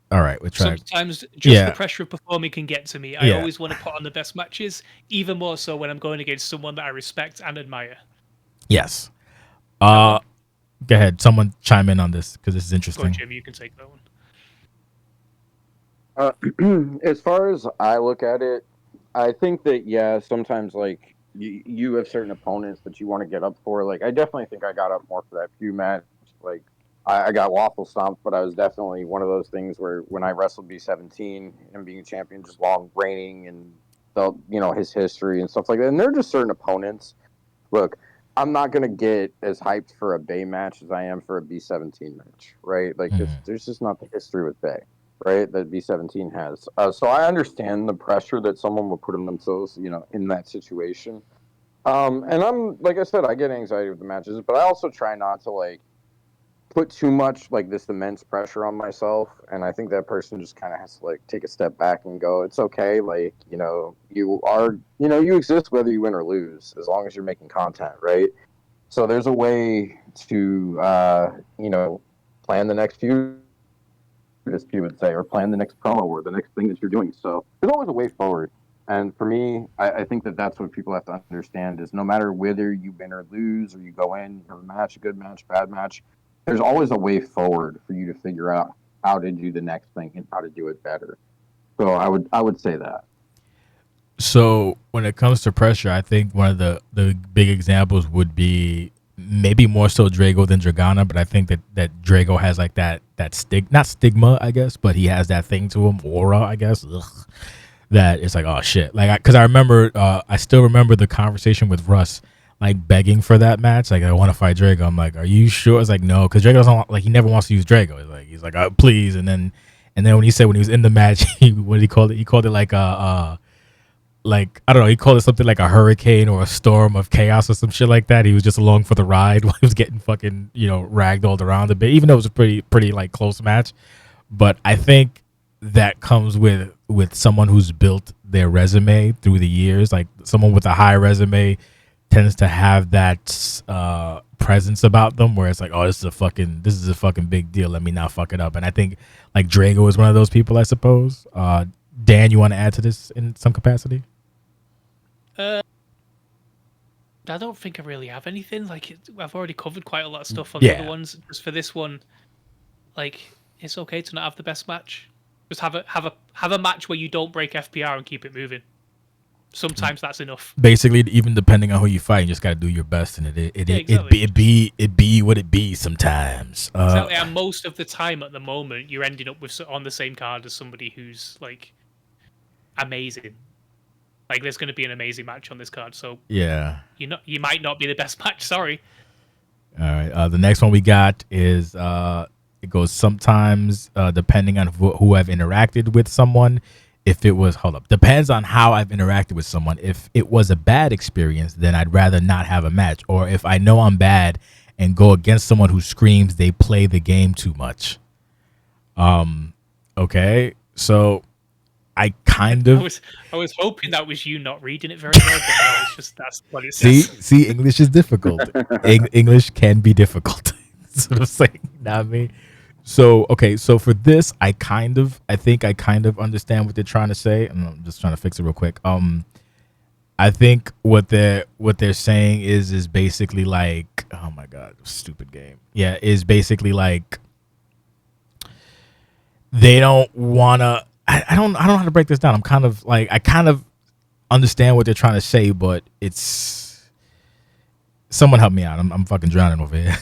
All right, we're trying. Sometimes the pressure of performing can get to me. I always want to put on the best matches, even more so when I'm going against someone that I respect and admire. Yes. Go ahead. Someone chime in on this because this is interesting. Go on, Jim, you can take that one. As far as I look at it, I think that, sometimes like, you have certain opponents that you want to get up for. Like, I definitely think I got up more for that Pugh match. Like, I got waffle stomped, but I was definitely one of those things where when I wrestled B17 and being a champion, just long reigning and felt, his history and stuff like that. And there are just certain opponents. Look, I'm not going to get as hyped for a Bay match as I am for a B17 match, right? Like, there's just not the history with Bay, right, that B17 has. So I understand the pressure that someone would put on themselves, in that situation. And I'm, like I said, I get anxiety with the matches, but I also try not to, like, put too much, like, this immense pressure on myself. And I think that person just kind of has to, like, take a step back and go, it's okay. Like, you exist whether you win or lose, as long as you're making content, right? So there's a way to, plan the next feud, as Pugh would say, or plan the next promo or the next thing that you're doing. So there's always a way forward. And for me, I think that that's what people have to understand is no matter whether you win or lose, or you go in, you have a match, a good match, bad match, there's always a way forward for you to figure out how to do the next thing and how to do it better. So I would say that. So when it comes to pressure, I think one of the big examples would be maybe more so Drago than Dragana, but I think that Drago has like that not stigma, I guess, but he has that thing to him, aura, I guess. Ugh, that it's like, oh shit, like because I remember, I still remember the conversation with Russ, like begging for that match, like I want to fight Drago. I'm like, are you sure? It's like no, because Drago doesn't like he never wants to use Drago. He's like oh, please, and then when he said when he was in the match, what did he call it? He called it like I don't know, he called it something like a hurricane or a storm of chaos or some shit like that. He was just along for the ride while he was getting fucking ragdolled around a bit, even though it was a pretty like close match. But I think that comes with someone who's built their resume through the years. Like someone with a high resume tends to have that presence about them where it's like, oh, this is a fucking big deal. Let me not fuck it up. And I think like Drago is one of those people, I suppose. Dan, you want to add to this in some capacity? I don't think I really have anything. Like I've already covered quite a lot of stuff on Yeah. the other ones. Just for this one, like it's okay to not have the best match. Just have a match where you don't break FPR and keep it moving. Sometimes that's enough. Basically, even depending on who you fight, you just got to do your best, and it be what it be sometimes. Exactly, and most of the time at the moment, you're ending up with on the same card as somebody who's like amazing. Like there's going to be an amazing match on this card, so yeah, you might not be the best match. Sorry. All right. The next one we got is it goes sometimes depending on who I've interacted with someone. If it was depends on how I've interacted with someone. If it was a bad experience, then I'd rather not have a match. Or if I know I'm bad and go against someone who screams they play the game too much. Okay, so I kind of I was hoping that was you not reading it very well, but no, it's just that's what it says. See, English is difficult. English can be difficult. That's what I'm saying. You know what I mean? So okay, so for this, I think I kind of understand what they're trying to say, and I'm just trying to fix it real quick. I think what they're saying is basically like, oh my god, stupid game. Yeah, is basically like they don't wanna. I don't know how to break this down. I'm kind of like I kind of understand what they're trying to say, but it's someone help me out. I'm fucking drowning over here.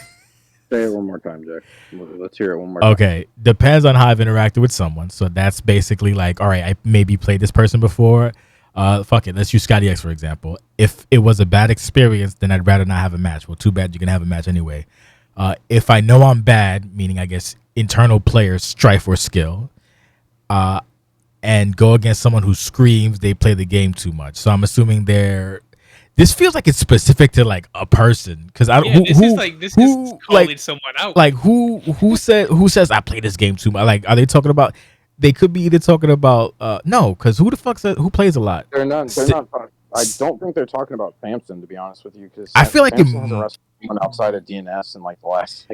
Say it one more time, Jack. Let's hear it one more time. Okay. Depends on how I've interacted with someone. So that's basically like, all right, I maybe played this person before. Fuck it. Let's use Scotty X, for example. If it was a bad experience, then I'd rather not have a match. Well, too bad you can have a match anyway. If I know I'm bad, meaning I guess internal players, strife or skill, and go against someone who screams they play the game too much. So I'm assuming this feels like it's specific to like a person because I don't. This is calling someone out. Like who says I play this game too much? Like are they talking about? They could be either talking about no, because who the fuck says who plays a lot? They're not. I don't think they're talking about Samson, to be honest with you, because I feel like Samson hasn't wrestled anyone outside of DNS in like the last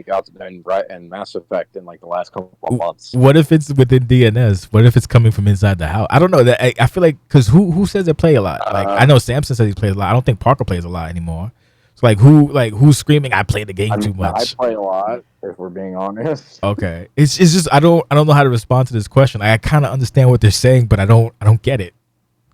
and Mass Effect in like the last couple of months. What if it's within DNS? What if it's coming from inside the house? I don't know. That I feel like because who says they play a lot? Like I know Samson says he plays a lot. I don't think Parker plays a lot anymore. So who's screaming I play the game too much? I play a lot, if we're being honest. Okay, it's just I don't know how to respond to this question. I kind of understand what they're saying, but I don't get it.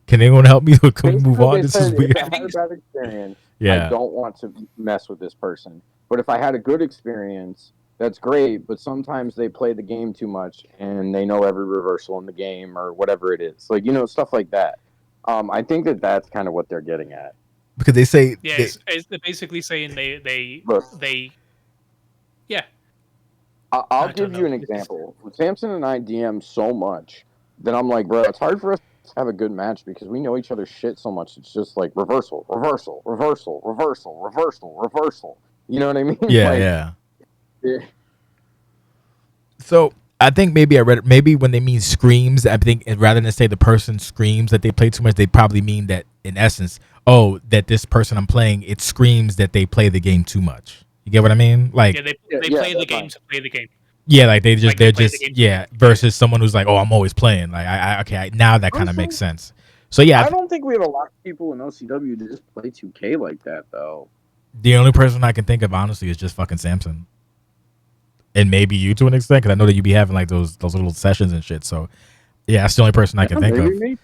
Can anyone help me? Can we move on? This is weird. If I had a bad experience, yeah. I don't want to mess with this person. But if I had a good experience, that's great. But sometimes they play the game too much, and they know every reversal in the game or whatever it is. Like stuff like that. I think that's kind of what they're getting at. Because they say they're basically saying they yeah. I'll give you an example. With Samson and I DM so much that I'm like, bro, it's hard for us to have a good match because we know each other's shit so much. It's just like reversal. You know what I mean? Yeah, yeah. So I think maybe I read it. Maybe when they mean screams, I think rather than say the person screams that they play too much, they probably mean that in essence, oh, that this person I'm playing, it screams that they play the game too much. You get what I mean? Like, Yeah, they Yeah, play the that's game fine. to play the game. yeah, like they're Like they play the just, game. yeah. Versus someone who's like, oh, I'm always playing. Like, now that kind of Honestly, makes sense. So yeah, I don't think we have a lot of people in OCW to just play 2K like that, though. the only person I can think of honestly is just fucking Samson, and maybe you to an extent, because I know that you be having like those little sessions and shit. So yeah, that's the only person I can think maybe of. me.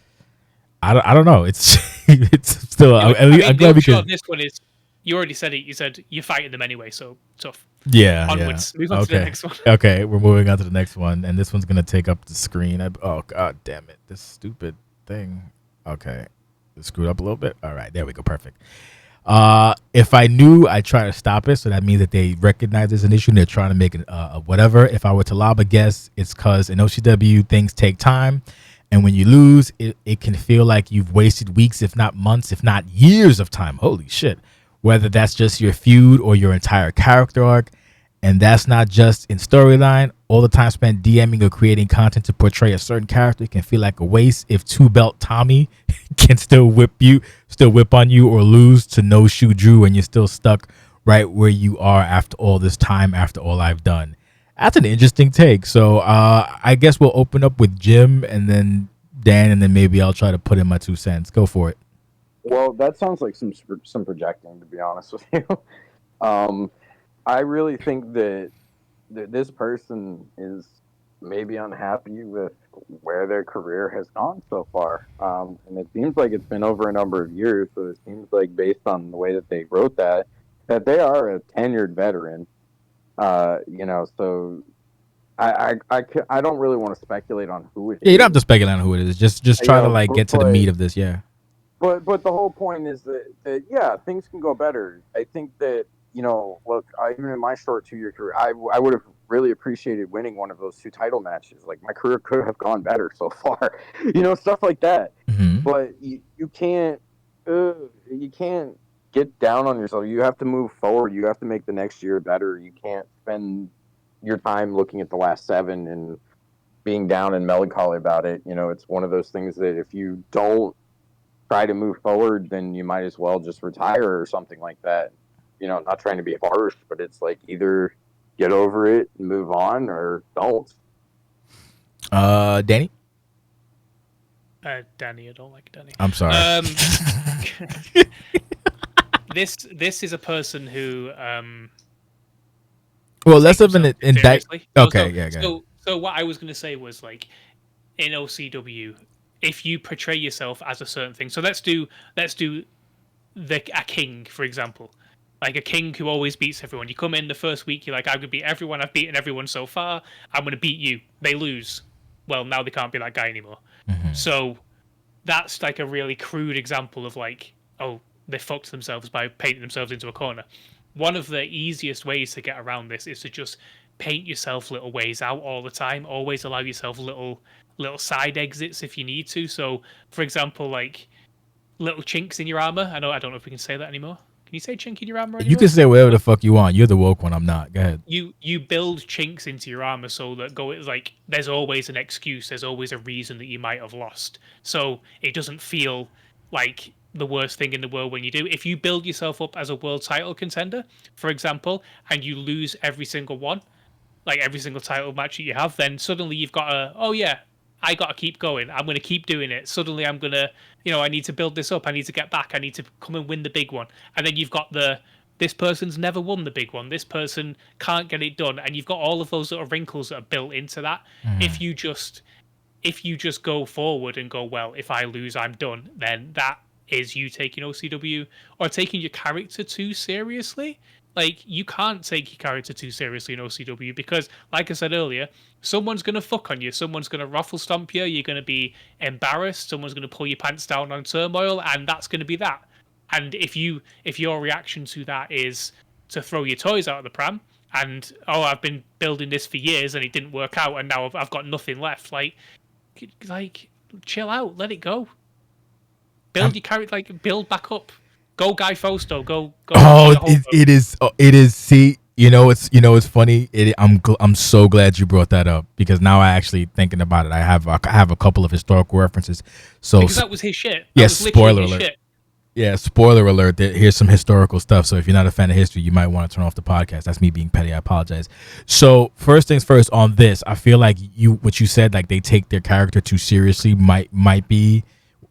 I don't know. It's it's still. Yeah, I'm glad we could. This one is. You already said it. You said you're fighting them anyway, so tough. Yeah, Onwards. yeah. Move on to the next one. Okay, we're moving on to the next one, and this one's gonna take up the screen. Oh god damn it, this stupid thing. Okay, it screwed up a little bit. All right, there we go. Perfect. If I knew, I'd try to stop it. So that means that they recognize there's an issue and they're trying to make it whatever. If I were to lob a guess, it's because in OCW things take time, and when you lose, it can feel like you've wasted weeks, if not months, if not years of time. Holy shit! Whether that's just your feud or your entire character arc. And that's not just in storyline. All the time spent DMing or creating content to portray a certain character can feel like a waste if two belt Tommy can still whip on you, or lose to No Shoe Drew and you're still stuck right where you are after all this time, after all I've done. That's an interesting take. So I guess we'll open up with Jim and then Dan, and then maybe I'll try to put in my 2 cents. Go for it. Well, that sounds like some projecting, to be honest with you. I really think that this person is maybe unhappy with where their career has gone so far. And it seems like it's been over a number of years. So it seems like, based on the way that they wrote that they are a tenured veteran. So I don't really want to speculate on who it is. Yeah, you don't have to speculate on who it is. Just try to like get to the meat of this. Yeah. But the whole point is that yeah, things can go better. I think that, look, even in my short 2-year career, I would have really appreciated winning one of those 2 title matches. Like, my career could have gone better so far, stuff like that. Mm-hmm. But you can't get down on yourself. You have to move forward. You have to make the next year better. You can't spend your time looking at the last 7 and being down and melancholy about it. It's one of those things that if you don't try to move forward, then you might as well just retire or something like that. Not trying to be harsh, but it's like, either get over it and move on, or don't. Danny? Danny, I don't like Danny. I'm sorry. This is a person who. Well, let's have an seriously. Okay, So what I was going to say was, like, in OCW, if you portray yourself as a certain thing, so let's do a king, for example. Like a king who always beats everyone. You come in the first week, you're like, I'm going to beat everyone. I've beaten everyone so far. I'm going to beat you. They lose. Well, now they can't be that guy anymore. Mm-hmm. So that's like a really crude example of, like, oh, they fucked themselves by painting themselves into a corner. One of the easiest ways to get around this is to just paint yourself little ways out all the time. Always allow yourself little side exits if you need to. So, for example, like little chinks in your armor. I don't know if we can say that anymore. Can you say chink in your armor anymore? You can say whatever the fuck you want. You're the woke one. I'm not. Go ahead. You build chinks into your armor so that like there's always an excuse. There's always a reason that you might have lost. So it doesn't feel like the worst thing in the world when you do. If you build yourself up as a world title contender, for example, and you lose every single one, like every single title match that you have, then suddenly you've got I got to keep going. I'm going to keep doing it. Suddenly I'm going to, I need to build this up. I need to get back. I need to come and win the big one. And then you've got this person's never won the big one. This person can't get it done. And you've got all of those little wrinkles that are built into that. Mm. If you just go forward and go, well, if I lose, I'm done, then that is you taking OCW or taking your character too seriously. Like, you can't take your character too seriously in OCW because, like I said earlier, someone's going to fuck on you. Someone's going to ruffle stomp you. You're going to be embarrassed. Someone's going to pull your pants down on Turmoil, and that's going to be that. And if your reaction to that is to throw your toys out of the pram and, oh, I've been building this for years and it didn't work out and now I've got nothing left, like chill out. Let it go. Build your character, like, build back up. Go Guy Fausto. Go. Oh, it is. See, it's funny. I'm so glad you brought that up because now I actually thinking about it. I have a couple of historical references. So Because that was his shit. That yes, was literally spoiler his alert. shit. Yeah, spoiler alert. Here's some historical stuff. So if you're not a fan of history, you might want to turn off the podcast. That's me being petty. I apologize. So first things first on this, I feel like what you said, like they take their character too seriously, might be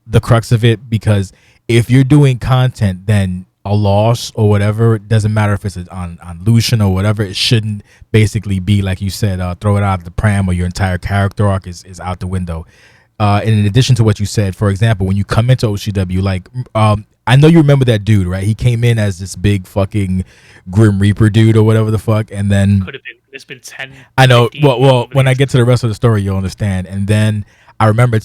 the crux of it. Because if you're doing content, then a loss or whatever, it doesn't matter if it's on Lucian or whatever, it shouldn't basically be like you said, throw it out of the pram or your entire character arc is out the window. And in addition to what you said, for example, when you come into OCW, like I know you remember that dude, right? He came in as this big fucking Grim Reaper dude or whatever the fuck, and then Could have been. There's been 10. I know. 15 Well, when I get to the rest of the story, you'll understand. And then I remember,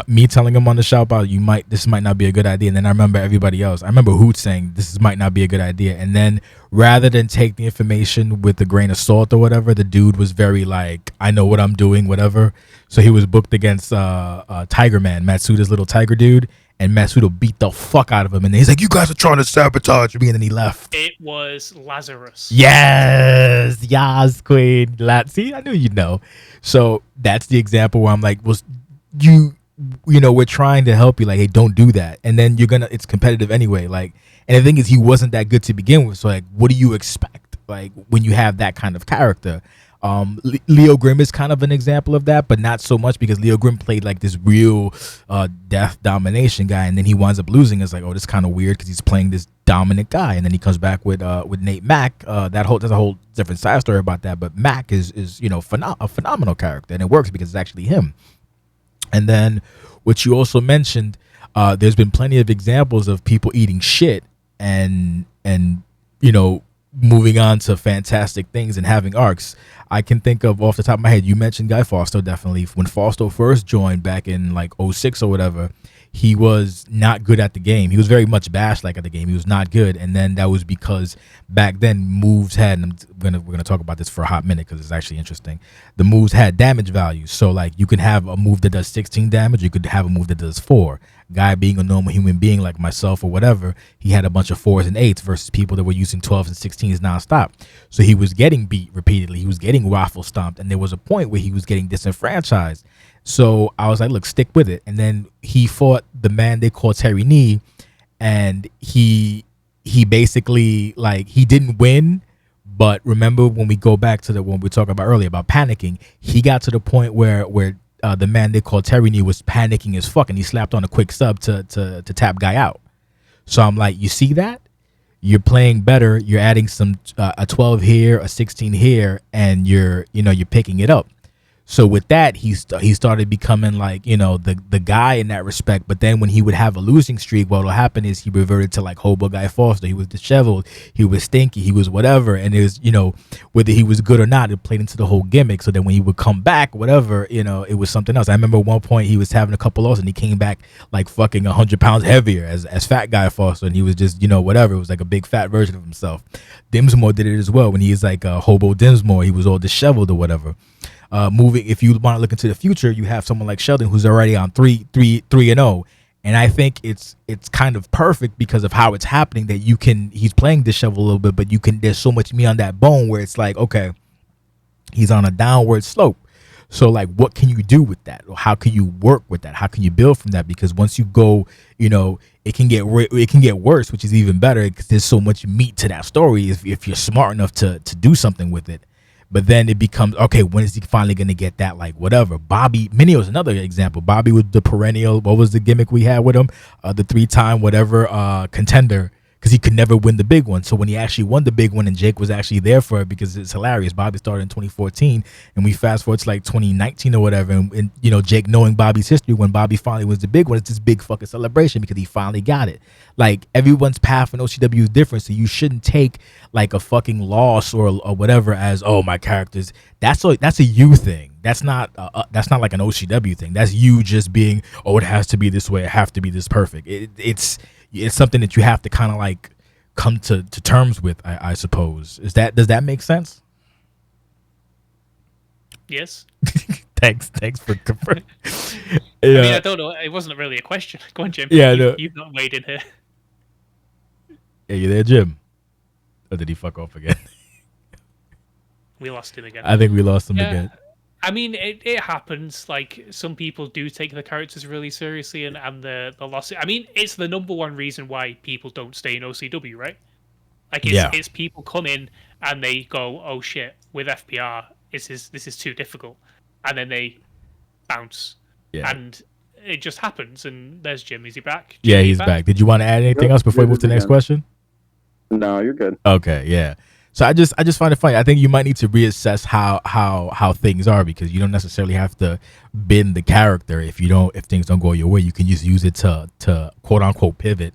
me telling him on the shout out, this might not be a good idea. And then I remember everybody else. I remember Hoot saying might not be a good idea. And then rather than take the information with a grain of salt or whatever, the dude was very like, I know what I'm doing, whatever. So he was booked against Tiger Man, Matsuda's little tiger dude. And Matsuda beat the fuck out of him. And he's like, you guys are trying to sabotage me. And then he left. It was Lazarus. Yes, Queen. See, I knew you'd know. So that's the example where I'm like, well, we're trying to help you. Like, hey, don't do that. And then it's competitive anyway. Like, and the thing is, he wasn't that good to begin with. So, like, what do you expect? Like, when you have that kind of character? Leo Grimm is kind of an example of that, but not so much because Leo Grimm played like this real death domination guy, and then he winds up losing. It's like, oh, this is kind of weird because he's playing this dominant guy, and then he comes back with Nate Mack. There's a whole different side story about that, but Mack is a phenomenal character, and it works because it's actually him. And then what you also mentioned, there's been plenty of examples of people eating shit and moving on to fantastic things and having arcs. I can think of off the top of my head, you mentioned Guy Fausto, definitely. When Fausto first joined back in like 06 or whatever, he was not good at the game. He was very much bashed like at the game. He was not good. And then that was because back then moves had, and we're gonna talk about this for a hot minute because it's actually interesting. The moves had damage values. So like you can have a move that does 16 damage, you could have a move that does 4. Guy being a normal human being like myself or whatever, he had a bunch of 4s and 8s versus people that were using 12s and 16s nonstop. So he was getting beat repeatedly. He was getting waffle stomped, and there was a point where he was getting disenfranchised. So I was like, look, stick with it. And then he fought the man they call Terry Knee, and he basically, like, he didn't win. But remember when we go back to when we were talking about earlier about panicking, he got to the point where the man they called Terry Knee was panicking as fuck, and he slapped on a quick sub to tap Guy out. So I'm like, you see that? You're playing better. You're adding some a 12 here, a 16 here, and you're picking it up. So with that, he started becoming like, the guy in that respect. But then when he would have a losing streak, what will happen is he reverted to like Hobo Guy Foster. He was disheveled. He was stinky. He was whatever. And it was, whether he was good or not, it played into the whole gimmick. So then when he would come back, whatever, it was something else. I remember at one point he was having a couple losses and he came back like fucking 100 pounds heavier as Fat Guy Foster. And he was just, whatever. It was like a big fat version of himself. Dinsmore did it as well. When he was like Hobo Dinsmore, he was all disheveled or whatever. If you want to look into the future, you have someone like Sheldon who's already on 3-0, and I think it's kind of perfect because of how it's happening that he's playing disheveled a little bit, but there's so much meat on that bone where it's like, okay, he's on a downward slope. So like, what can you do with that? Or how can you work with that? How can you build from that? Because once you go, it can get worse, which is even better because there's so much meat to that story if you're smart enough to do something with it. But then it becomes, okay, when is he finally going to get that, like, whatever? Bobby, Minio is another example. Bobby was the perennial, what was the gimmick we had with him? The 3-time whatever contender, because he could never win the big one. So when he actually won the big one and Jake was actually there for it, because it's hilarious. Bobby started in 2014, and we fast forward to like 2019 or whatever, and Jake knowing Bobby's history, when Bobby finally was the big one, it's this big fucking celebration because he finally got it. Like, everyone's path in OCW is different, so you shouldn't take like a fucking loss or whatever as, oh, my characters. That's a you thing. That's not like an OCW thing. That's you just being, oh, it has to be this way. It have to be this perfect. It's something that you have to kind of like come to terms with, I suppose. Does that make sense? Yes. Thanks for confirming. I mean, I don't know. It wasn't really a question. Go on, Jim. Yeah, you've not weighed in here. Yeah, you there, Jim? Or did he fuck off again? we lost him again. I think we lost him Yeah, again. I mean, it happens. Like, some people do take the characters really seriously, and the loss. I mean, it's the number one reason why people don't stay in OCW, right? Like, Yeah. it's people come in and they go, oh shit, with FPR, this is too difficult, and then they bounce, Yeah. and it just happens. And there's Jim. Is he back? Jim, Yeah, are you he's back. Did you want to add anything Yep, else before we did move it to the next again. question? No, you're good. Okay, yeah. So I just find it funny. I think you might need to reassess how things are, because you don't necessarily have to bend the character if things don't go your way. You can just use it to quote unquote pivot,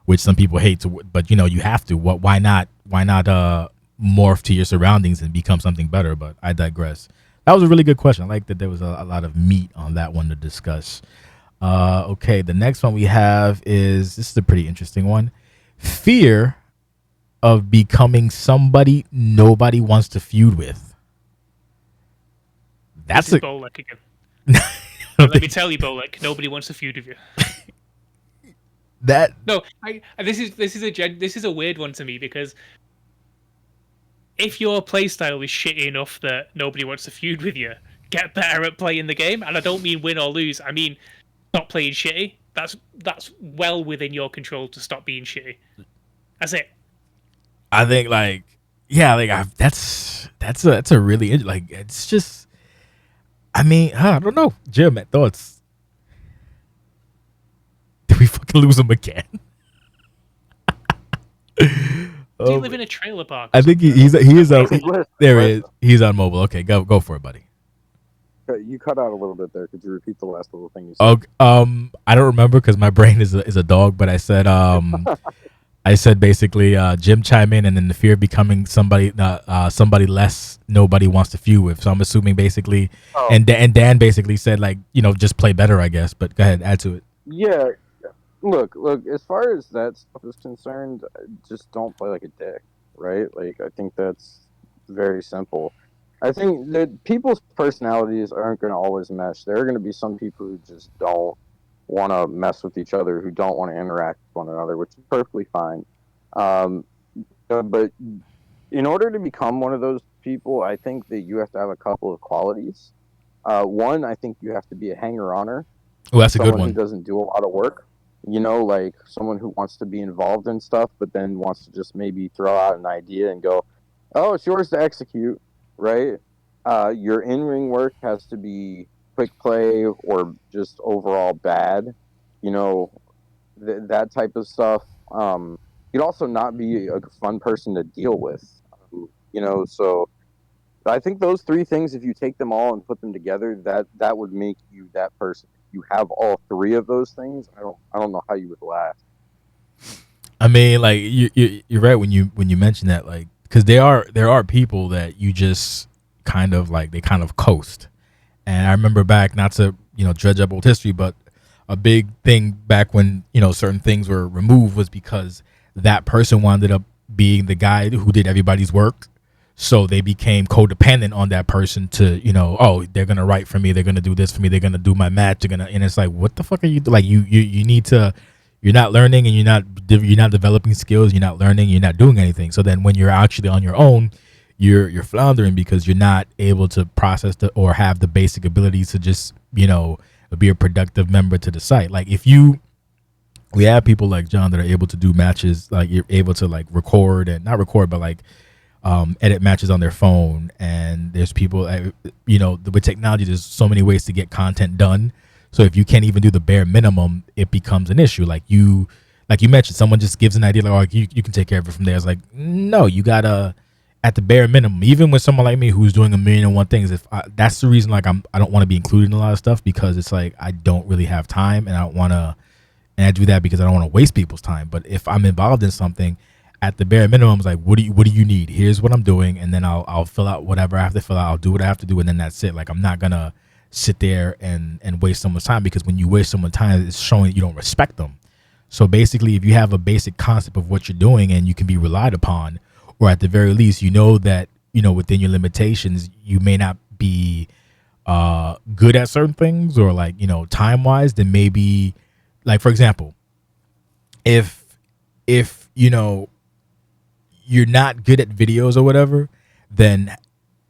which some people hate to, but you have to. Why not morph to your surroundings and become something better? But I digress. That was a really good question. I like that there was a lot of meat on that one to discuss. Okay, the next one we have this is a pretty interesting one. Fear of becoming somebody nobody wants to feud with. That's This is Bolek again. Let me tell you, Bolek, nobody wants to feud with you. That No, this is a weird one to me, because if your playstyle is shitty enough that nobody wants to feud with you, get better at playing the game. And I don't mean win or lose. I mean stop playing shitty. That's well within your control to stop being shitty. That's it. I think, that's a really it's just. I mean, I don't know, Jim. Thoughts? Did we fucking lose him again? Do you live in a trailer park? I think he is on. Listen, There he is. He's on mobile. Okay, go for it, buddy. You cut out a little bit there. Could you repeat the last little thing you said? Oh, I don't remember because my brain is a dog. But I said I said basically Jim chime in, and then the fear of becoming somebody less nobody wants to feud with. So I'm assuming basically, and Dan basically said just play better, I guess. But go ahead, add to it. Yeah. Look. As far as that stuff is concerned, just don't play like a dick, right? Like, I think that's very simple. I think that people's personalities aren't going to always mesh. There are going to be some people who just don't want to mess with each other, who don't want to interact with one another, which is perfectly fine. But in order to become one of those people, I think that you have to have a couple of qualities. One, I think you have to be a hanger-oner. Oh, that's a good one. Someone who doesn't do a lot of work. Like someone who wants to be involved in stuff, but then wants to just maybe throw out an idea and go, "Oh, it's yours to execute." Right? Your in-ring work has to be quick play or just overall bad. That type of stuff. You'd also not be a fun person to deal with. So I think those three things, if you take them all and put them together, that would make you that person. If you have all three of those things, I don't know how you would last. I mean, you're right when you mention that, because there are people that you just kind of they kind of coast. And I remember back, not to dredge up old history, but a big thing back when certain things were removed was because that person wound up being the guy who did everybody's work. So they became codependent on that person to, they're gonna write for me, they're gonna do this for me, they're gonna do my match, and it's like, what the fuck are you you need to. You're not learning, and you're not developing skills. You're not learning. You're not doing anything. So then, when you're actually on your own, you're floundering because you're not able to process or have the basic abilities to just be a productive member to the site. We have people like John that are able to do matches. You're able to record and not record, but edit matches on their phone. And there's people, with technology, there's so many ways to get content done. So if you can't even do the bare minimum, it becomes an issue. Like you mentioned, someone just gives an idea you can take care of it from there. It's like, no, you gotta, at the bare minimum, even with someone like me who's doing 1,000,001 things, that's the reason I don't want to be included in a lot of stuff, because it's like I don't really have time, and I do that because I don't want to waste people's time. But if I'm involved in something, at the bare minimum, it's like, what do you need? Here's what I'm doing, and then I'll fill out whatever I have to fill out. I'll do what I have to do, and then that's it. I'm not gonna sit there and waste someone's time, because when you waste someone's time, it's showing that you don't respect them. So basically, if you have a basic concept of what you're doing and you can be relied upon, or at the very least, that within your limitations, you may not be good at certain things, or time wise, then maybe, for example, if you're not good at videos or whatever, then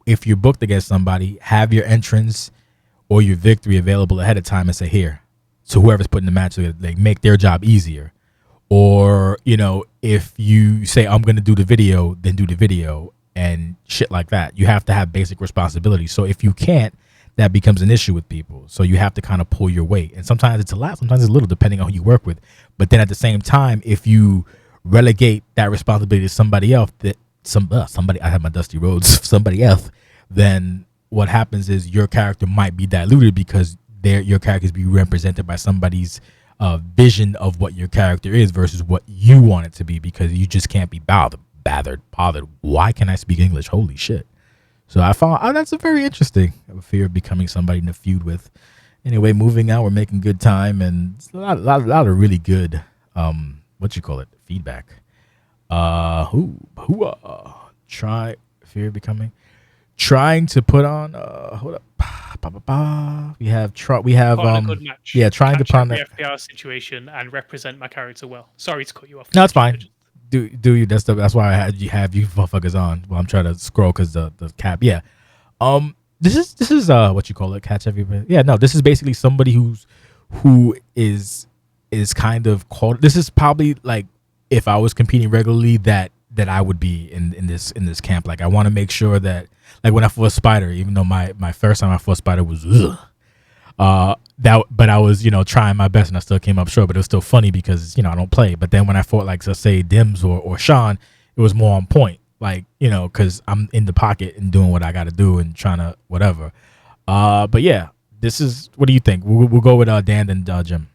if you're booked against somebody, have your entrance or your victory available ahead of time and say, here, so whoever's putting the match, like make their job easier. Or, if you say, I'm going to do the video, then do the video and shit like that. You have to have basic responsibilities. So if you can't, that becomes an issue with people. So you have to kind of pull your weight. And sometimes it's a lot, sometimes it's a little, depending on who you work with. But then at the same time, if you relegate that responsibility to somebody else, somebody, I have my Dusty Rhodes, somebody else, then what happens is your character might be diluted because your character is being represented by somebody's vision of what your character is versus what you want it to be, because you just can't be bothered. Why can I speak English? Holy shit. So I found that's a very interesting fear of becoming somebody in a feud with. Anyway, moving on, we're making good time, and it's a lot of really good feedback. Try fear of becoming, trying to put on hold up. We have a good match. Yeah, trying to put on the FPR situation and represent my character well. Sorry to cut you off. No, it's fine. Do you? That's why I had you motherfuckers on. Well, I'm trying to scroll because the cap. Yeah. This is what you call it, catch everybody. Yeah, no, this is basically somebody who is kind of called. This is probably like if I was competing regularly that I would be in this camp. Like I want to make sure that, like when I fought Spider, even though my first time I fought Spider was but I was trying my best and I still came up short. But it was still funny because I don't play. But then when I fought like, let's say Dims or Sean, it was more on point. Like because I'm in the pocket and doing what I got to do and trying to whatever. But yeah, this is. What do you think? We'll go with Dan and Jim.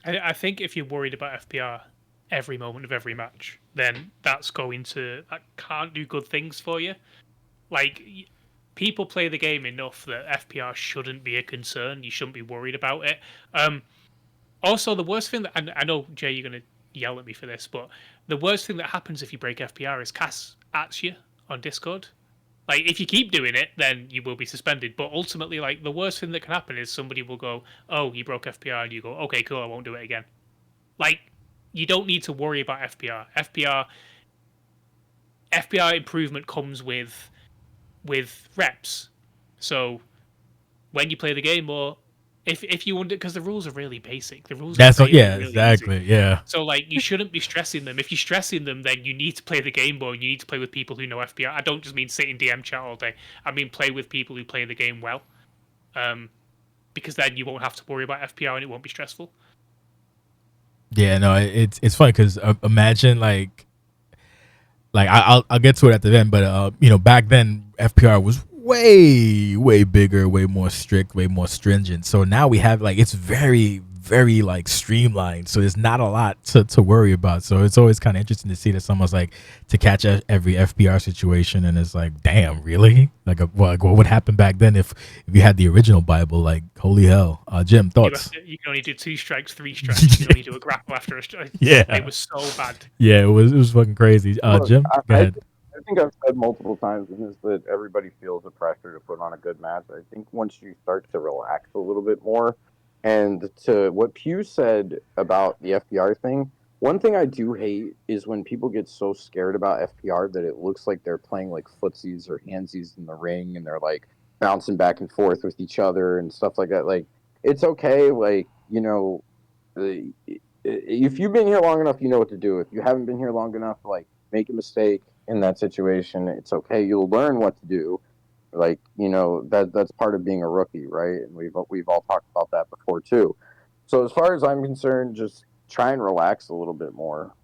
I think if you're worried about FPR every moment of every match, then that can't do good things for you. Like, people play the game enough that FPR shouldn't be a concern. You shouldn't be worried about it. Also, the worst thing that I know, Jay, you're going to yell at me for this, but the worst thing that happens if you break FPR is Cass at you on Discord. Like, if you keep doing it, then you will be suspended. But ultimately, like, the worst thing that can happen is somebody will go, "Oh, you broke FPR," and you go, "Okay, cool, I won't do it again." Like, you don't need to worry about FPR. FPR improvement comes with reps. So when you play the game more, if you want it, because the rules are really basic. The rules That's are what, yeah, really exactly, easy. yeah. So like you shouldn't be stressing them. If you're stressing them, then you need to play the game more. You need to play with people who know FPR. I don't just mean sit in DM chat all day. I mean play with people who play the game well, because then you won't have to worry about FPR and it won't be stressful. Yeah, no, it's funny because imagine like I'll get to it at the end, but back then FPR was way bigger, way more strict, way more stringent. So now we have like it's very like streamlined. So there's not a lot to worry about. So it's always kind of interesting to see that someone's like to catch every FPR situation, and it's like, damn, really? Like what would happen back then if you had the original Bible? Like holy hell. Jim, thoughts? You can only do 2 strikes, 3 strikes. You can only do a grapple after a strike. Yeah, it was so bad. Yeah, it was fucking crazy. Look, Jim, go ahead. I think I've said multiple times in this that everybody feels the pressure to put on a good match. I think once you start to relax a little bit more, and to what Pugh said about the FPR thing, one thing I do hate is when people get so scared about FPR that it looks like they're playing like footsies or handsies in the ring and they're like bouncing back and forth with each other and stuff like that. Like, it's okay, like, if you've been here long enough, you know what to do. If you haven't been here long enough, like, make a mistake in that situation, it's okay. You'll learn what to do. Like, that's part of being a rookie, right? And we've all talked about that before too. So as far as I'm concerned, just try and relax a little bit more.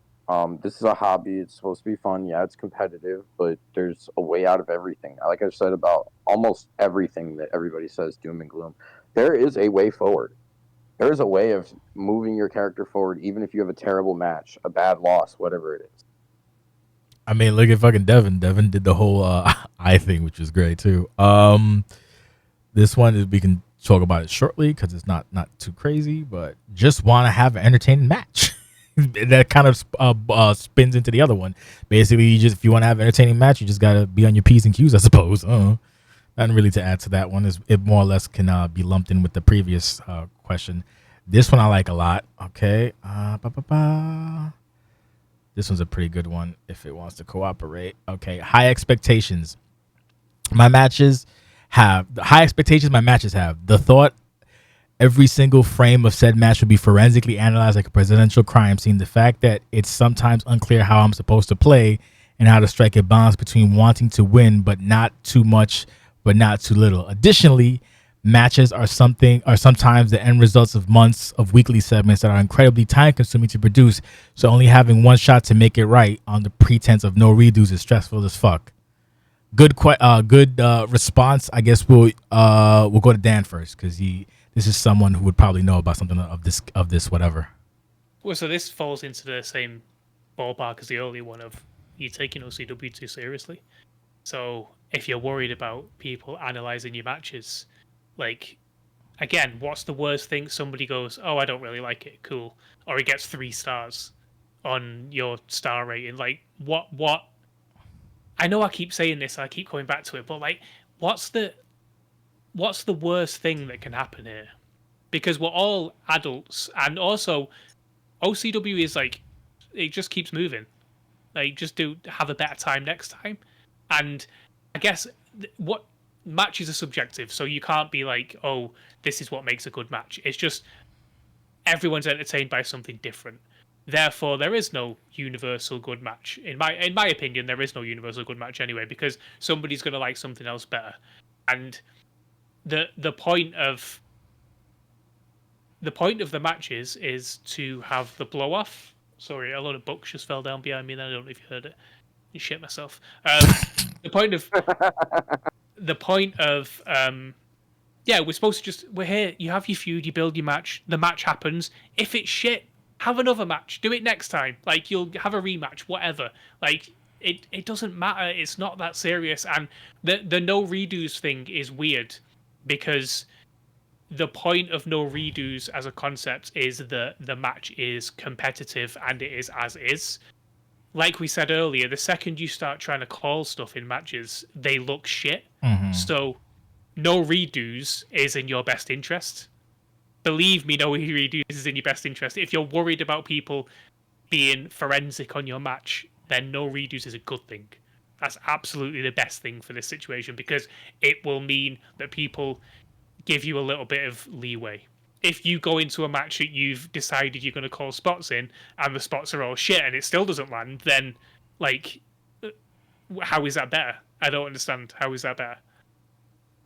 This is a hobby. It's supposed to be fun. Yeah, it's competitive, but there's a way out of everything. Like I've said about almost everything that everybody says doom and gloom, there is a way forward. There is a way of moving your character forward, even if you have a terrible match, a bad loss, whatever it is. I mean, look at fucking Devin. Devin did the whole eye thing, which was great too. This one we can talk about it shortly because it's not too crazy, but just want to have an entertaining match. That kind of spins into the other one. Basically, if you want to have an entertaining match, you just gotta be on your P's and Q's, I suppose. Nothing really to add to that one. It more or less can be lumped in with the previous question. This one I like a lot. Okay. This one's a pretty good one if it wants to cooperate. Okay. High expectations. My matches have the high expectations. My matches have the thought every single frame of said match would be forensically analyzed like a presidential crime scene. The fact that it's sometimes unclear how I'm supposed to play and how to strike a balance between wanting to win but not too much, but not too little. Additionally, matches are sometimes the end results of months of weekly segments that are incredibly time consuming to produce. So only having one shot to make it right on the pretense of no redos is stressful as fuck. Good response. I guess we'll go to Dan first because this is someone who would probably know about something of this whatever. Well, so this falls into the same ballpark as the earlier one of you taking OCW too seriously. So if you're worried about people analyzing your matches, like, again, what's the worst thing? Somebody goes, "Oh, I don't really like it." Cool, or he gets 3 stars on your star rating. Like, what? I know I keep saying this, I keep going back to it, but like, what's the worst thing that can happen here? Because we're all adults, and also OCW is like, it just keeps moving. Like, just have a better time next time. And I guess what matches are subjective, so you can't be like, oh, this is what makes a good match. It's just everyone's entertained by something different. Therefore, there is no universal good match. In my opinion, there is no universal good match anyway, because somebody's going to like something else better. And the point of the matches is to have the blow off. Sorry, a lot of books just fell down behind me. Then I don't know if you heard it. I shit myself. The point of yeah, we're supposed to we're here. You have your feud, you build your match. The match happens. If it's shit, have another match. Do it next time. Like, you'll have a rematch, whatever. Like, it doesn't matter. It's not that serious. And the no redos thing is weird because the point of no redos as a concept is that the match is competitive and it is as is. Like we said earlier, the second you start trying to call stuff in matches, they look shit. Mm-hmm. So no redos is in your best interest. Believe me, no redos is in your best interest. If you're worried about people being forensic on your match, then no redos is a good thing. That's absolutely the best thing for this situation because it will mean that people give you a little bit of leeway. If you go into a match that you've decided you're going to call spots in and the spots are all shit and it still doesn't land, then, like, how is that better? I don't understand. How is that better?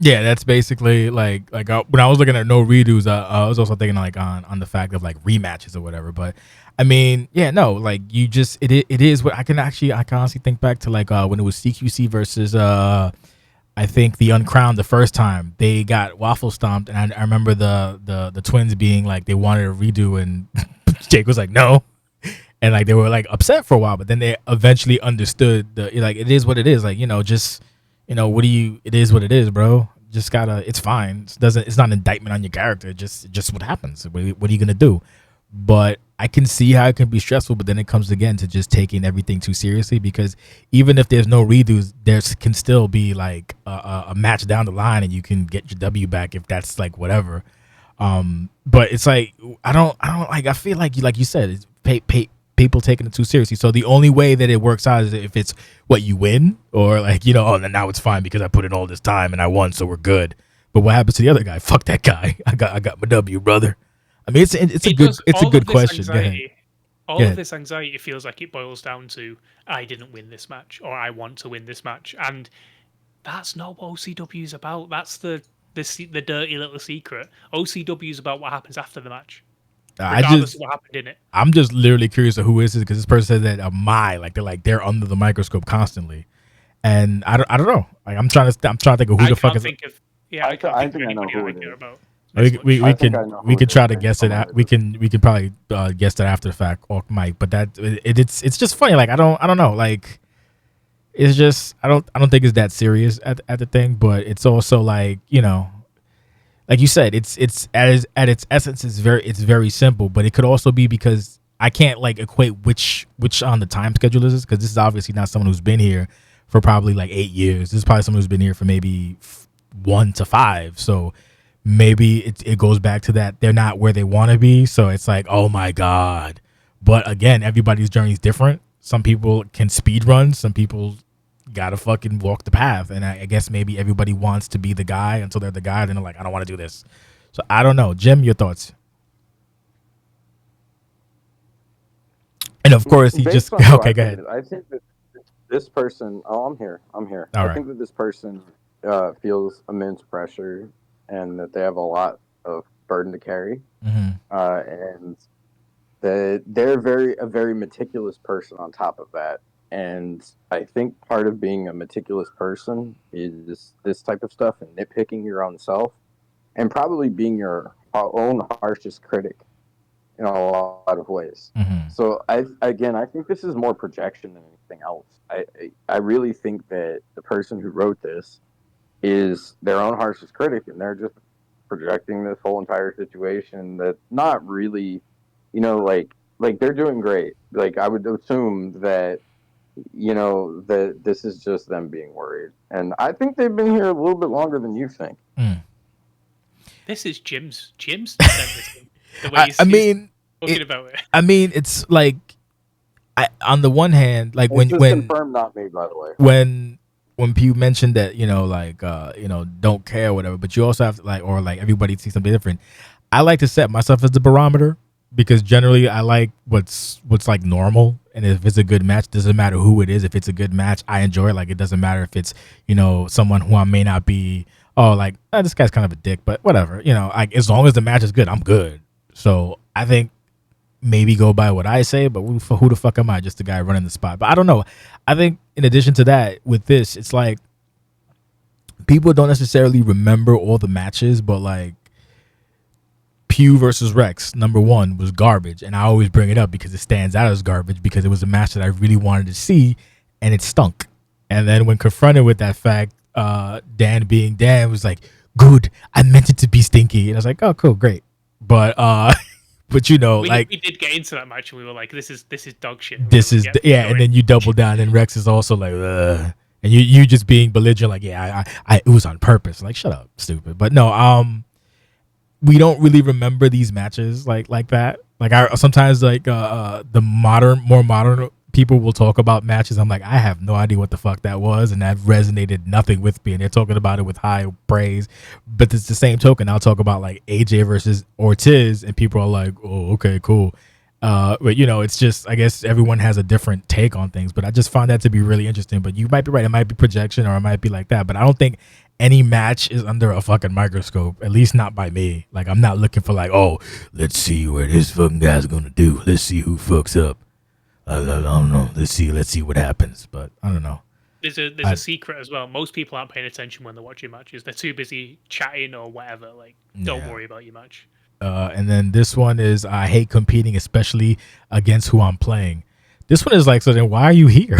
Yeah, that's basically like when I was looking at no redos, I was also thinking like on the fact of like rematches or whatever. But I mean, yeah, no, like you just it is what I can honestly think back to like when it was CQC versus I think the Uncrowned the first time they got waffle stomped, and I remember the twins being like they wanted a redo, and Jake was like no, and like they were like upset for a while, but then they eventually understood like it is what it is, like just it is what it is, bro. Just gotta, it's fine. It's not an indictment on your character. Just what happens. What are you gonna do? But I can see how it can be stressful, but then it comes again to just taking everything too seriously, because even if there's no redos, there can still be like a match down the line and you can get your W back if that's like whatever. But it's like, I don't like, I feel like you said, it's people taking it too seriously. So the only way that it works out is if it's what you win, or like, oh, then now it's fine because I put in all this time and I won, so we're good. But what happens to the other guy? Fuck that guy. I got my W, brother. I mean, it's a good question. All of this anxiety feels like it boils down to I didn't win this match, or I want to win this match, and that's not what OCW is about. That's the dirty little secret. OCW is about what happens after the match, regardless of what happened in it. I'm just literally curious of who is this, because this person said that they're under the microscope constantly, and I don't know. Like I'm trying to think of who the fuck is. I can't think of anybody I care about. We could try to guess it. We can probably guess that after the fact off mic. But it's just funny. Like I don't know. Like it's just I don't think it's that serious at the thing. But it's also like like you said, it's at its essence it's very simple. But it could also be because I can't like equate which on the time schedule is, because this is obviously not someone who's been here for probably like 8 years. This is probably someone who's been here for maybe 1 to 5. So maybe it goes back to that they're not where they want to be, so it's like, oh my god. But again, everybody's journey is different. Some people can speed run, some people gotta fucking walk the path. And I guess maybe everybody wants to be the guy until they're the guy. Then they're like, I don't want to do this. So I don't know. Jim, your thoughts? And of course, he just okay. Go ahead. I think that this person. Oh, I'm here. I'm here. All I right. think that this person feels immense pressure, and that they have a lot of burden to carry, Mm-hmm. and that they're a very meticulous person on top of that. And I think part of being a meticulous person is this type of stuff and nitpicking your own self, and probably being your own harshest critic in a lot of ways. Mm-hmm. So I think this is more projection than anything else. I really think that the person who wrote this is their own harshest critic, and they're just projecting this whole entire situation that's not really, like they're doing great. Like, I would assume that, that this is just them being worried, and I think they've been here a little bit longer than you think. This is Jim's the way I mean, talking about it. I mean, it's like, on the one hand, like It's just confirmed, not me, by the way. When Pugh mentioned that, don't care or whatever, but you also have to, like, or like everybody sees something different. I like to set myself as the barometer, because generally I like what's like normal, and if it's a good match, doesn't matter who it is. If it's a good match, I enjoy it. Like, it doesn't matter if it's, someone who I may not be, this guy's kind of a dick, but whatever, like, as long as the match is good, I'm good. So I think maybe go by what I say, but who the fuck am I? Just the guy running the spot. But I don't know. I think in addition to that, with this, it's like people don't necessarily remember all the matches, but like Pugh versus Rex, number 1, was garbage. And I always bring it up because it stands out as garbage, because it was a match that I really wanted to see, and it stunk. And then when confronted with that fact, Dan being Dan was like, good, I meant it to be stinky. And I was like, oh, cool, great. But we did get into that match, and we were like, this is dog shit. And then you double down, and Rex is also like, ugh. And you just being belligerent, like, yeah, I it was on purpose. Like, shut up, stupid. But no, we don't really remember these matches like that. Like, I sometimes, like, the more modern people will talk about matches. I'm like, I have no idea what the fuck that was, and that resonated nothing with me. And they're talking about it with high praise, but it's the same token. I'll talk about like AJ versus Ortiz, and people are like, oh, okay, cool. But it's just, I guess everyone has a different take on things. But I just found that to be really interesting. But you might be right; it might be projection, or it might be like that. But I don't think any match is under a fucking microscope, at least not by me. Like, I'm not looking for like, oh, let's see what this fucking guy's gonna do. Let's see who fucks up. I don't know. Let's see what happens. But I don't know. There's a secret as well. Most people aren't paying attention when they're watching matches. They're too busy chatting or whatever. Like, don't worry about your match. And then this one is, I hate competing, especially against who I'm playing. This one is like, so then why are you here?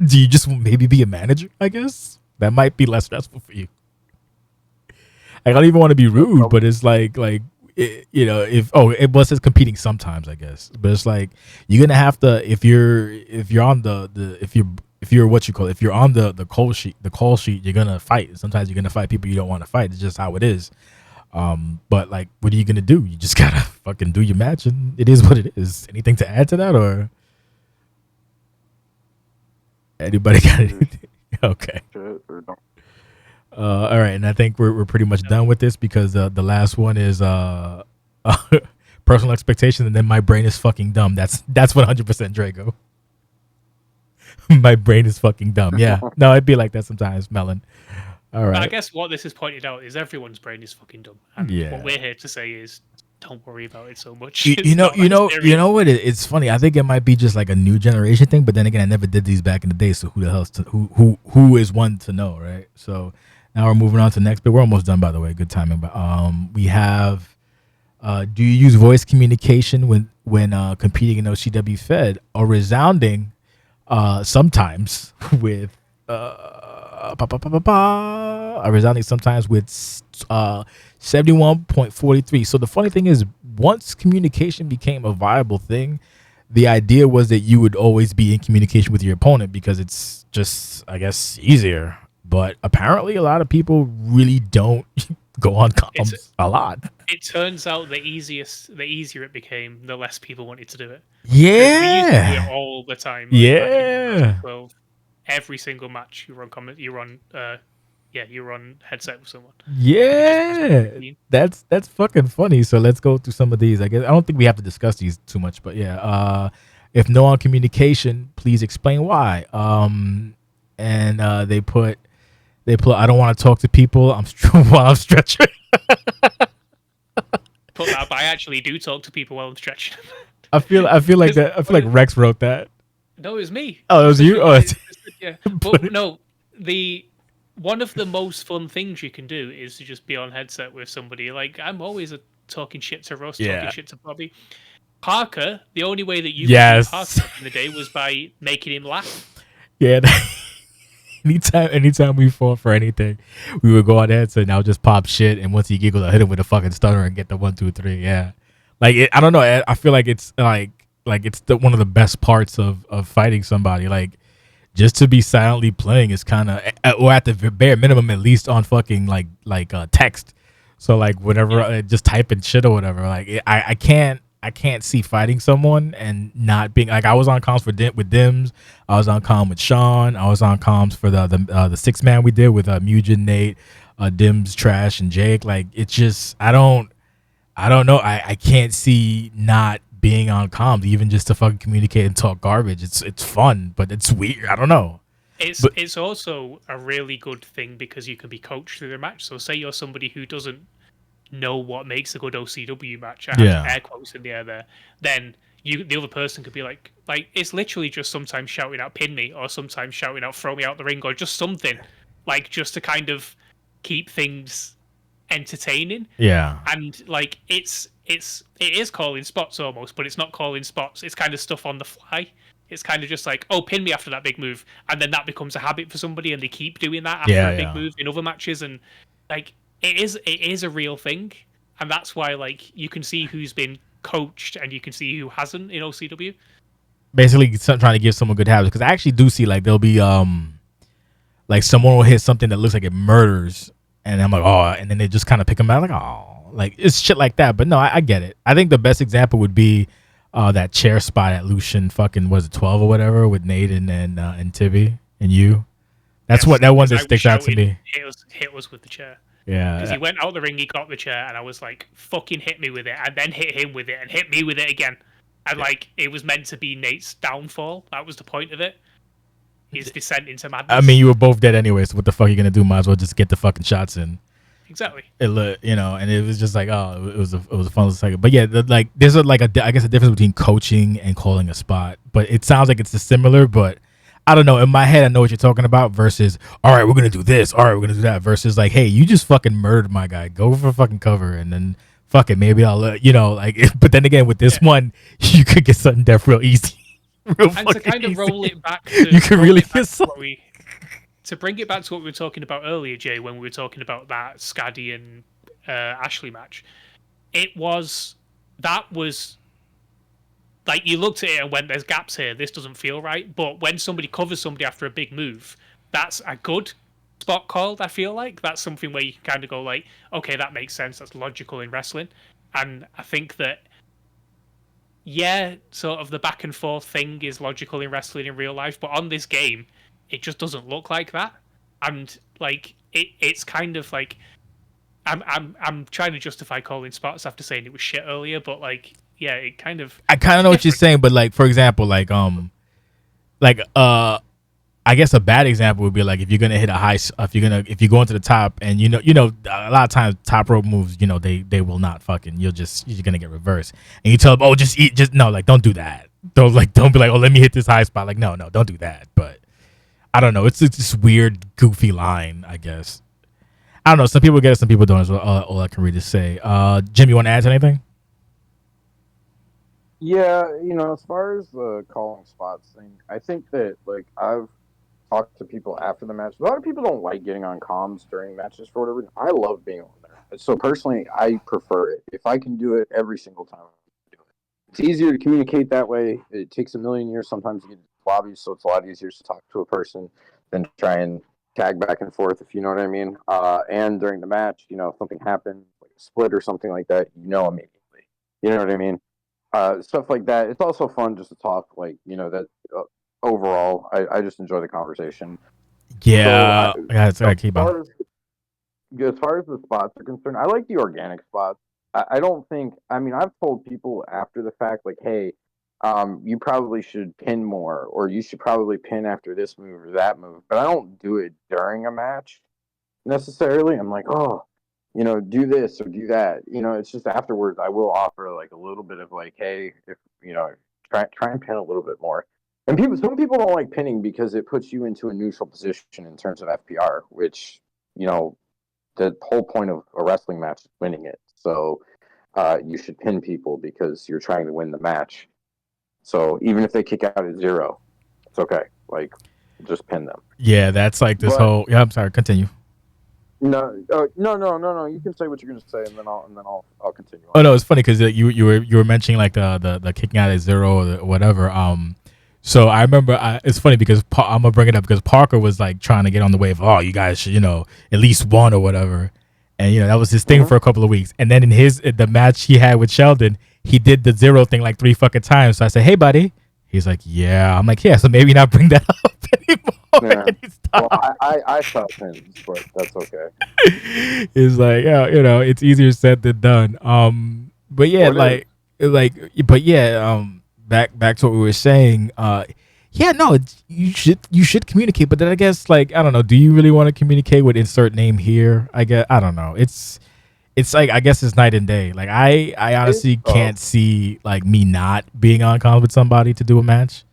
Do you just maybe be a manager? I guess that might be less stressful for you. I don't even want to be rude, but it's like it says competing sometimes, I guess, but it's like you're gonna have to, if you're on if you're what you call it, if you're on the call sheet, you're gonna fight. Sometimes you're gonna fight people you don't want to fight. It's just how it is. But like, what are you gonna do? You just gotta fucking do your match, and it is what it is. Anything to add to that, or anybody got anything? Okay. All right, and I think we're pretty much done with this, because the last one is personal expectation, and then my brain is fucking dumb. That's 100% Drago. My brain is fucking dumb. Yeah, no, it'd be like that sometimes, Melon. All right. But I guess what this has pointed out is everyone's brain is fucking dumb, and what we're here to say is, don't worry about it so much. You know what? It's funny. I think it might be just like a new generation thing, but then again, I never did these back in the day, so who the hell's who is one to know, right? So. Now we're moving on to the next bit. We're almost done, by the way. Good timing. But we have, do you use voice communication when competing in OCWFED, or resounding sometimes with resounding sometimes with 71.43. So the funny thing is, once communication became a viable thing, the idea was that you would always be in communication with your opponent, because it's just, I guess, easier. But apparently a lot of people really don't go on comms a lot. It turns out the easier it became, the less people wanted to do it. Yeah. We used to do it all the time. Yeah. every single match you're on headset with someone. Yeah, that's fucking funny. So let's go through some of these. I guess I don't think we have to discuss these too much, but yeah. If no on communication, please explain why. And they put I don't want to talk to people. While I'm stretching. Put that, but I actually do talk to people while I'm stretching. I feel like that. I feel like Rex wrote that. No, it was me. Oh, it was you. Oh, yeah. But no, one of the most fun things you can do is to just be on headset with somebody. Like I'm always talking shit to Russ, talking shit to Bobby. Parker, the only way that you could beat Parker in the day was by making him laugh. Yeah. Anytime we fought for anything, we would go on headset and I'll just pop shit, and once he giggles, I hit him with a fucking stunner and get the 1, 2, 3. Yeah, like I don't know. I feel like it's like it's one of the best parts of fighting somebody. Like just to be silently playing is kind of, or at the bare minimum, at least on fucking like text. So like whatever, just typing shit or whatever. Like I can't see fighting someone and not being like, I was on comms with Dims, I was on comm with Sean, I was on comms for the 6-man we did with Mugen, Nate, Dims, Trash, and Jake. Like it's just I don't know. I can't see not being on comms even just to fucking communicate and talk garbage. It's fun, but it's weird. I don't know. It's also a really good thing because you can be coached through the match. So say you're somebody who doesn't know what makes a good OCW match. I have air quotes in the air there. Then the other person could be like it's literally just sometimes shouting out "pin me" or sometimes shouting out "throw me out the ring" or just something like just to kind of keep things entertaining. Yeah. And like it is calling spots almost, but it's not calling spots. It's kind of stuff on the fly. It's kind of just like, oh, pin me after that big move, and then that becomes a habit for somebody, and they keep doing that after a big move in other matches, and like it is a real thing, and that's why like you can see who's been coached and you can see who hasn't in OCW. Basically, trying to give someone good habits, because I actually do see like there'll be like someone will hit something that looks like it murders, and I'm like, oh, and then they just kind of pick them out like, oh, like it's shit like that. But no, I get it. I think the best example would be that chair spot at Lucian fucking, was it 12 or whatever, with Nate and Tibby and you. That's what that one that sticks out to me. Hit was with the chair. Yeah, because he went out the ring, he got the chair, and I was like, "Fucking hit me with it," and then hit him with it, and hit me with it again, and like it was meant to be Nate's downfall. That was the point of it. His descent into madness. I mean, you were both dead anyway, so what the fuck are you gonna do? Might as well just get the fucking shots in. Exactly. And it was just like, oh, it was a fun little second. But yeah, there's I guess a difference between coaching and calling a spot. But it sounds like it's similar, but I don't know. In my head, I know what you're talking about. Versus, all right, we're gonna do this. All right, we're gonna do that. Versus, like, hey, you just fucking murdered my guy. Go for fucking cover, and then fuck it. Maybe I'll, like. But then again, with this one, you could get sudden death real easy. And to kind of roll it back, you could really get to bring it back to what we were talking about earlier, Jay, when we were talking about that Skaddy and Ashley match. That was like, you looked at it and went, there's gaps here, this doesn't feel right. But when somebody covers somebody after a big move, that's a good spot called, I feel like. That's something where you can kind of go like, okay, that makes sense, that's logical in wrestling. And I think that, yeah, sort of the back and forth thing is logical in wrestling in real life, but on this game, it just doesn't look like that. And like it's kind of like I'm trying to justify calling spots after saying it was shit earlier, but like, yeah, I kind of know what you're saying, but like, for example, I guess a bad example would be like, if you're gonna hit a high, if you go into the top, and you know a lot of times top rope moves, they will not fucking, you're gonna get reversed, and you tell them, oh, don't do that. Don't be like, oh, let me hit this high spot. Like, no, don't do that. But I don't know. It's this weird, goofy line, I guess. I don't know. Some people get it, some people don't. Is all I can really say. Jim, you want to add to anything? Yeah, as far as the calling spots thing, I think that, like, I've talked to people after the match. A lot of people don't like getting on comms during matches for whatever reason. I love being on there. So personally, I prefer it. If I can do it every single time, I do it. It's easier to communicate that way. It takes a million years sometimes to get lobbies, so it's a lot easier to talk to a person than try and tag back and forth, if you know what I mean. And during the match, if something happens, like a split or something like that, immediately. You know what I mean? Stuff like that. It's also fun just to talk, like, that overall, I just enjoy the conversation. Yeah, So yeah, it's gotta keep on. As far as the spots are concerned, I like the organic spots. I don't think. I mean, I've told people after the fact, like, hey, you probably should pin more, or you should probably pin after this move or that move. But I don't do it during a match necessarily. I'm like, oh, do this or do that. It's just afterwards I will offer like a little bit of like, hey, if try and pin a little bit more. And some people don't like pinning because it puts you into a neutral position in terms of FPR, which you know the whole point of a wrestling match is winning it. So you should pin people because you're trying to win the match. So even if they kick out at 0, it's okay. Like, just pin them. Yeah, that's like this But whole. Yeah, I'm sorry. Continue. no, no. You can say what you're going to say, and then I'll continue Oh on. no, it's funny because you were mentioning like the kicking out at 0 or whatever. So I remember it's funny because I'm gonna bring it up because Parker was like trying to get on the wave. Oh, you guys should at least one or whatever, and that was his thing for a couple of weeks. And then in the match he had with Sheldon, he did the 0 thing like 3 fucking times. So I said, hey buddy, he's like, yeah. I'm like, yeah. So maybe not bring that up anymore. Yeah. Well, I felt pins, but that's okay. It's like, yeah, it's easier said than done. But yeah, but yeah, back to what we were saying. Yeah, no, you should communicate, but then I guess like I don't know. Do you really want to communicate with insert name here? I don't know. It's like I guess it's night and day. Like I honestly can't see like me not being on call with somebody to do a match.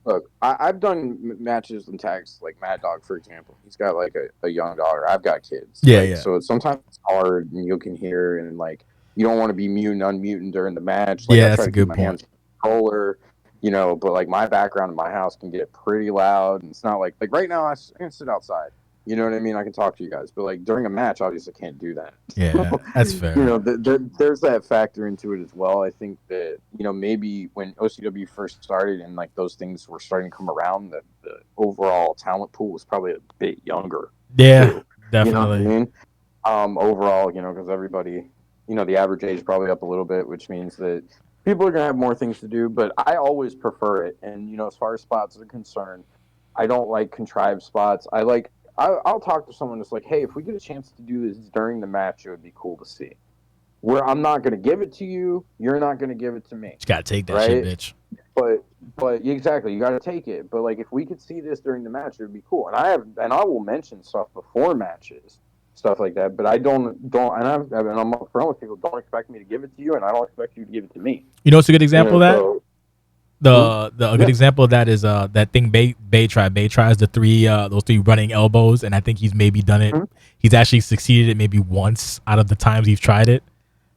Look, I've done matches and tags like Mad Dog, for example. He's got like a young daughter. I've got kids. Yeah, right? yeah. So sometimes it's hard, and you can hear, and like you don't want to be mute and unmuting during the match. Like, yeah, I that's try a to good keep my point. hands controller, but like my background in my house can get pretty loud, and it's not like right now I can sit outside. You know what I mean? I can talk to you guys, but like during a match, obviously can't do that. Yeah, that's fair. There's that factor into it as well. I think that maybe when OCW first started and like those things were starting to come around, that the overall talent pool was probably a bit younger. Yeah, too. definitely. You know what I mean? Overall, because everybody, the average age is probably up a little bit, which means that people are gonna have more things to do. But I always prefer it, and as far as spots are concerned, I don't like contrived spots. I'll talk to someone that's like, hey, if we get a chance to do this during the match, it would be cool to see. Where I'm not going to give it to you, you're not going to give it to me. You gotta take that right? shit, bitch. But exactly, you got to take it. But like, if we could see this during the match, it would be cool. And I will mention stuff before matches, stuff like that. But I don't, and I'm upfront with people. Don't expect me to give it to you, and I don't expect you to give it to me. You know what's a good example of that? So, a good example of that is that thing Bay tries the 3 those 3 running elbows, and I think he's maybe done it. He's actually succeeded it maybe once out of the times he's tried it.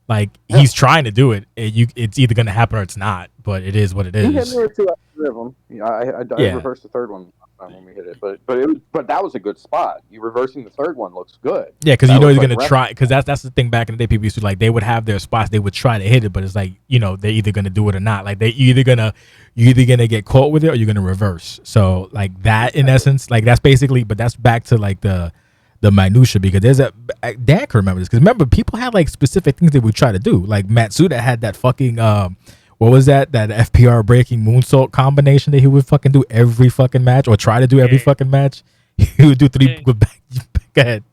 Like he's trying to do it. It's either gonna happen or it's not. But it is what it is. He hit me with 2 out of them. I reversed the third one when we hit it, but that was a good spot. You reversing the third one looks good. Yeah, because he's gonna try. Because that's the thing. Back in the day, people used to like they would have their spots. They would try to hit it, but it's like they're either gonna do it or not. Like you're either gonna get caught with it or you're gonna reverse. So like that in essence, like that's basically. But that's back to like the minutia, because there's Dad can remember this, because remember people had like specific things they would try to do. Like Matsuda had that fucking what was that FPR breaking moonsault combination that he would fucking do every fucking match, or try to do every fucking match. He would do 3 go ahead.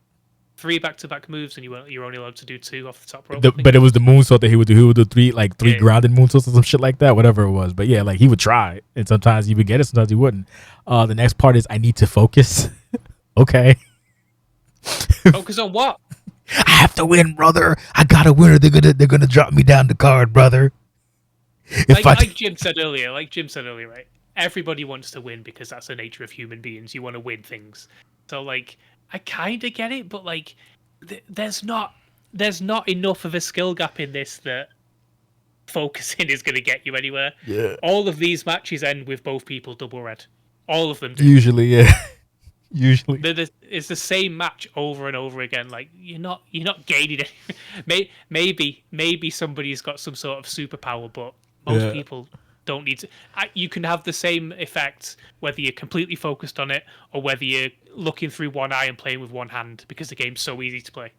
3 back-to-back moves, and you're only allowed to do 2 off the top rope. But it was the moonsault that he would do. He would do 3 grounded moonsaults or some shit like that, whatever it was. But yeah, like he would try, and sometimes he would get it, sometimes he wouldn't. The next part is I need to focus. Okay. Focus on what? I have to win, brother. I gotta win, or they're gonna drop me down the card, brother. Like Jim said earlier, right? Everybody wants to win because that's the nature of human beings. You want to win things. So like, I kind of get it, but like, there's not enough of a skill gap in this that focusing is going to get you anywhere. Yeah. All of these matches end with both people double red. All of them do. Usually, yeah. Usually, it's the same match over and over again. Like you're not gaining anything. Maybe somebody's got some sort of superpower, but most people don't need to. You can have the same effect whether you're completely focused on it or whether you're looking through one eye and playing with one hand, because the game's so easy to play.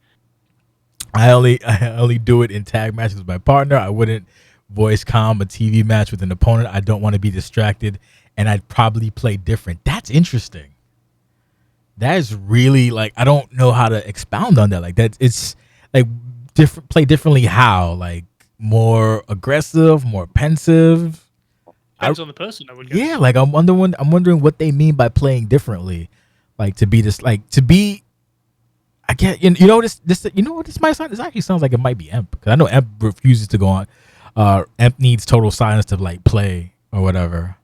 I only do it in tag matches with my partner. I wouldn't voice comm a TV match with an opponent. I don't want to be distracted and I'd probably play different. That's interesting. That is really like I don't know how to expound on that. Like that, it's like different. Play differently. How like more aggressive, more pensive. Depends on the person, I would guess. Yeah, like I'm wondering what they mean by playing differently. Like to be this, like to be. I get you know this you know what this might sound. This actually sounds like it might be Emp because I know Emp refuses to go on. Emp needs total silence to like play or whatever,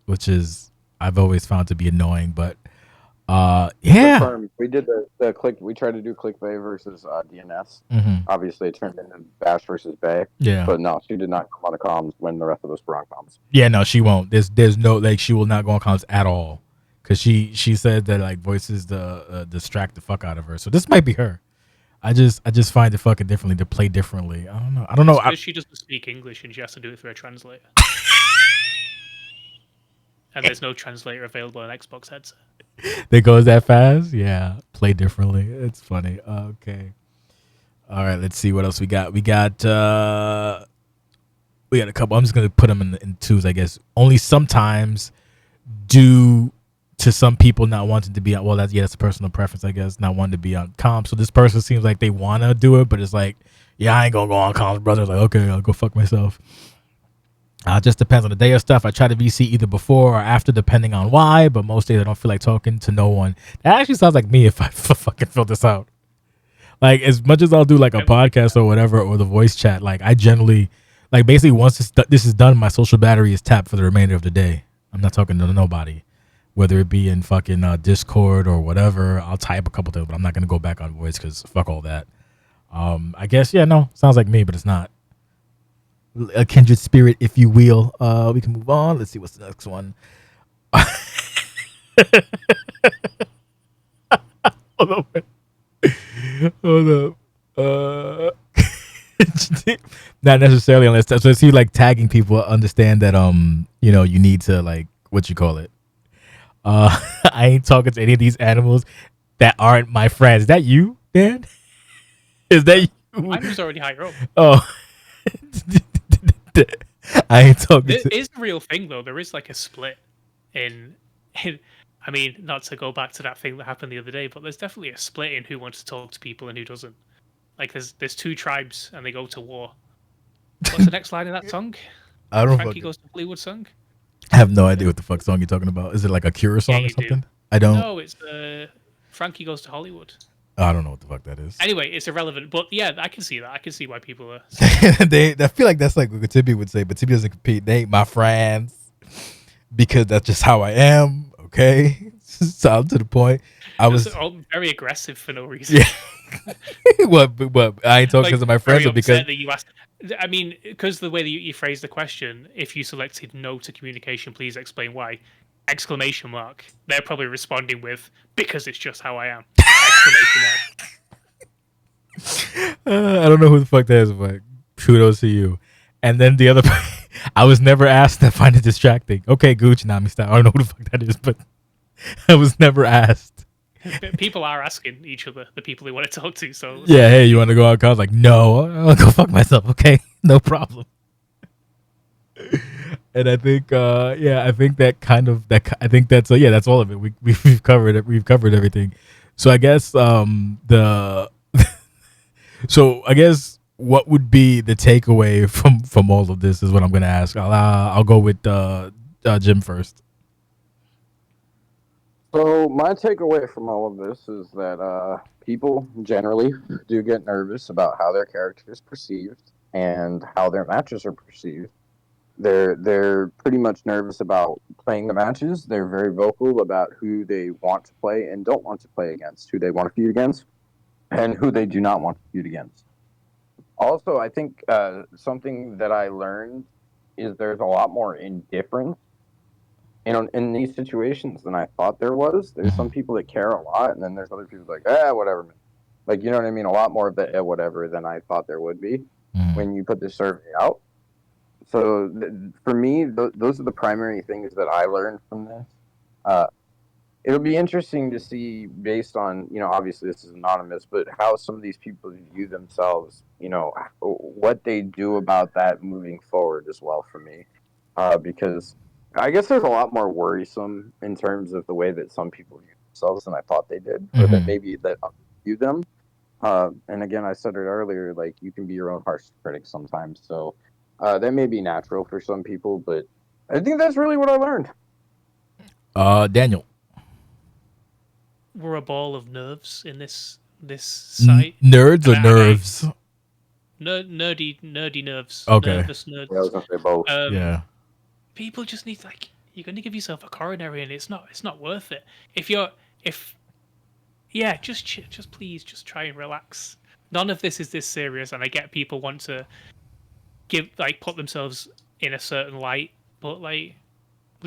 which is I've always found to be annoying. But yeah, Confirmed. We did the click. We tried to do clickbait versus DNS. Obviously, it turned into Bash versus Bay. Yeah, but no, she did not come on the comms when the rest of us were on comms. Yeah, no, she won't. There's no like she will not go on comms at all because she said that like voices distract the fuck out of her. So this might be her. I just find it fucking differently to play differently. I don't know. Because she doesn't speak English and she has to do it through a translator. And there's no translator available on Xbox headset. That goes that fast? Yeah. Play differently. It's funny. Okay. All right, let's see what else we got. We got a couple. I'm just gonna put them in twos, I guess. Only sometimes due to some people not wanting to be on. Well, that's a personal preference, I guess. Not wanting to be on comp. So this person seems like they wanna do it, but it's like, yeah, I ain't gonna go on comp, brother. It's like, okay, I'll go fuck myself. Just depends on the day or stuff. I try to VC either before or after, depending on why. But most days I don't feel like talking to no one. That actually sounds like me if I fucking fill this out. Like as much as I'll do like a podcast or whatever or the voice chat, like I generally, like basically once this is done, my social battery is tapped for the remainder of the day. I'm not talking to nobody, whether it be in fucking Discord or whatever. I'll type a couple things, but I'm not gonna go back on voice because fuck all that. I guess sounds like me, but it's not. A kindred spirit, if you will. We can move on. Let's see what's the next one. Hold up. Not necessarily unless so it's you like tagging people understand that you need to like what you call it. I ain't talking to any of these animals that aren't my friends. Is that you, Dan? Is that you? Mine was already higher up. Oh. I ain't talking. It is a real thing though. There is like a split in I mean, not to go back to that thing that happened the other day, but there's definitely a split in who wants to talk to people and who doesn't. Like there's two tribes and they go to war. What's the next line in that song? I don't. Frankie Goes to Hollywood song. I have no idea what the fuck song you're talking about. Is it like a Cure song or something? Do. I don't. No, it's Frankie Goes to Hollywood. I don't know what the fuck that is. Anyway, it's irrelevant. But yeah, I can see that. I can see why people are. I feel like that's like what Tibi would say, but Tibi doesn't compete. They ain't my friends because that's just how I am. Okay, so to the point. I was very aggressive for no reason. Yeah. What? I ain't talking because of my friends, or because that you asked. I mean, because the way that you phrased the question, if you selected no to communication, please explain why. Exclamation mark. They're probably responding with because it's just how I am. Exclamation mark. I don't know who the fuck that is, but kudos to you. And then the other, I was never asked. I find it distracting. Okay, Gooch, Nami style. I don't know who the fuck that is, but I was never asked. People are asking each other, the people they want to talk to. So yeah, hey, you want to go out? I was like, no, I'll go fuck myself. Okay, no problem. And I think, I think that kind of I think that's that's all of it. We've covered it. We've covered everything. So I guess so I guess what would be the takeaway from all of this is what I'm going to ask. I'll go with Jim first. So my takeaway from all of this is that people generally do get nervous about how their character is perceived and how their matches are perceived. They're pretty much nervous about playing the matches. They're very vocal about who they want to play and don't want to play against, who they want to feud against, and who they do not want to feud against. Also, I think something that I learned is there's a lot more indifference in these situations than I thought there was. There's some people that care a lot, and then there's other people like, whatever. Like, you know what I mean? A lot more of the whatever than I thought there would be when you put this survey out. So for me, those are the primary things that I learned from this. It'll be interesting to see, based on, obviously this is anonymous, but how some of these people view themselves, what they do about that moving forward as well for me. Because I guess there's a lot more worrisome in terms of the way that some people view themselves than I thought they did, or that maybe that view them. And again, I said it earlier, like you can be your own harsh critic sometimes. So that may be natural for some people, but I think that's really what I learned. Daniel. We're a ball of nerves in this site. Nerds or nerves? Nerdy nerves. Okay. Nervous nerds. Yeah, I was gonna say both. Yeah. People just need you're going to give yourself a coronary, and it's not worth it. Just please just try and relax. None of this is this serious, and I get people want to put themselves in a certain light, but we're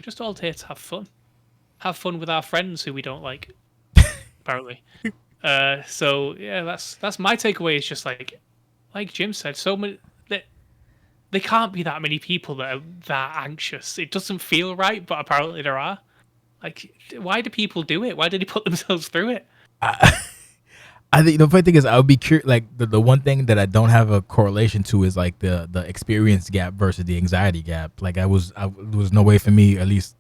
just all here to have fun with our friends who we don't like, apparently. So yeah, that's my takeaway. Is just like Jim said, so many there can't be that many people that are that anxious. It doesn't feel right, but apparently there are. Like, why do people do it? Why did they put themselves through it? I think the funny thing is I would be curious. Like the one thing that I don't have a correlation to is like the experience gap versus the anxiety gap. Like there was no way for me, at least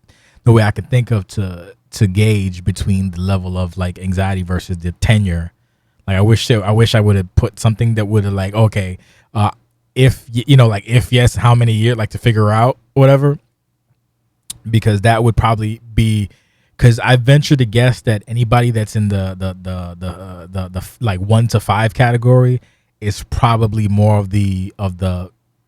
no way I could think of to gauge between the level of like anxiety versus the tenure. Like I wish I would have put something that would have like, okay, if if yes, how many years, like to figure out whatever, because that would probably be. Because I venture to guess that anybody that's in the like 1 to 5 category is probably more of the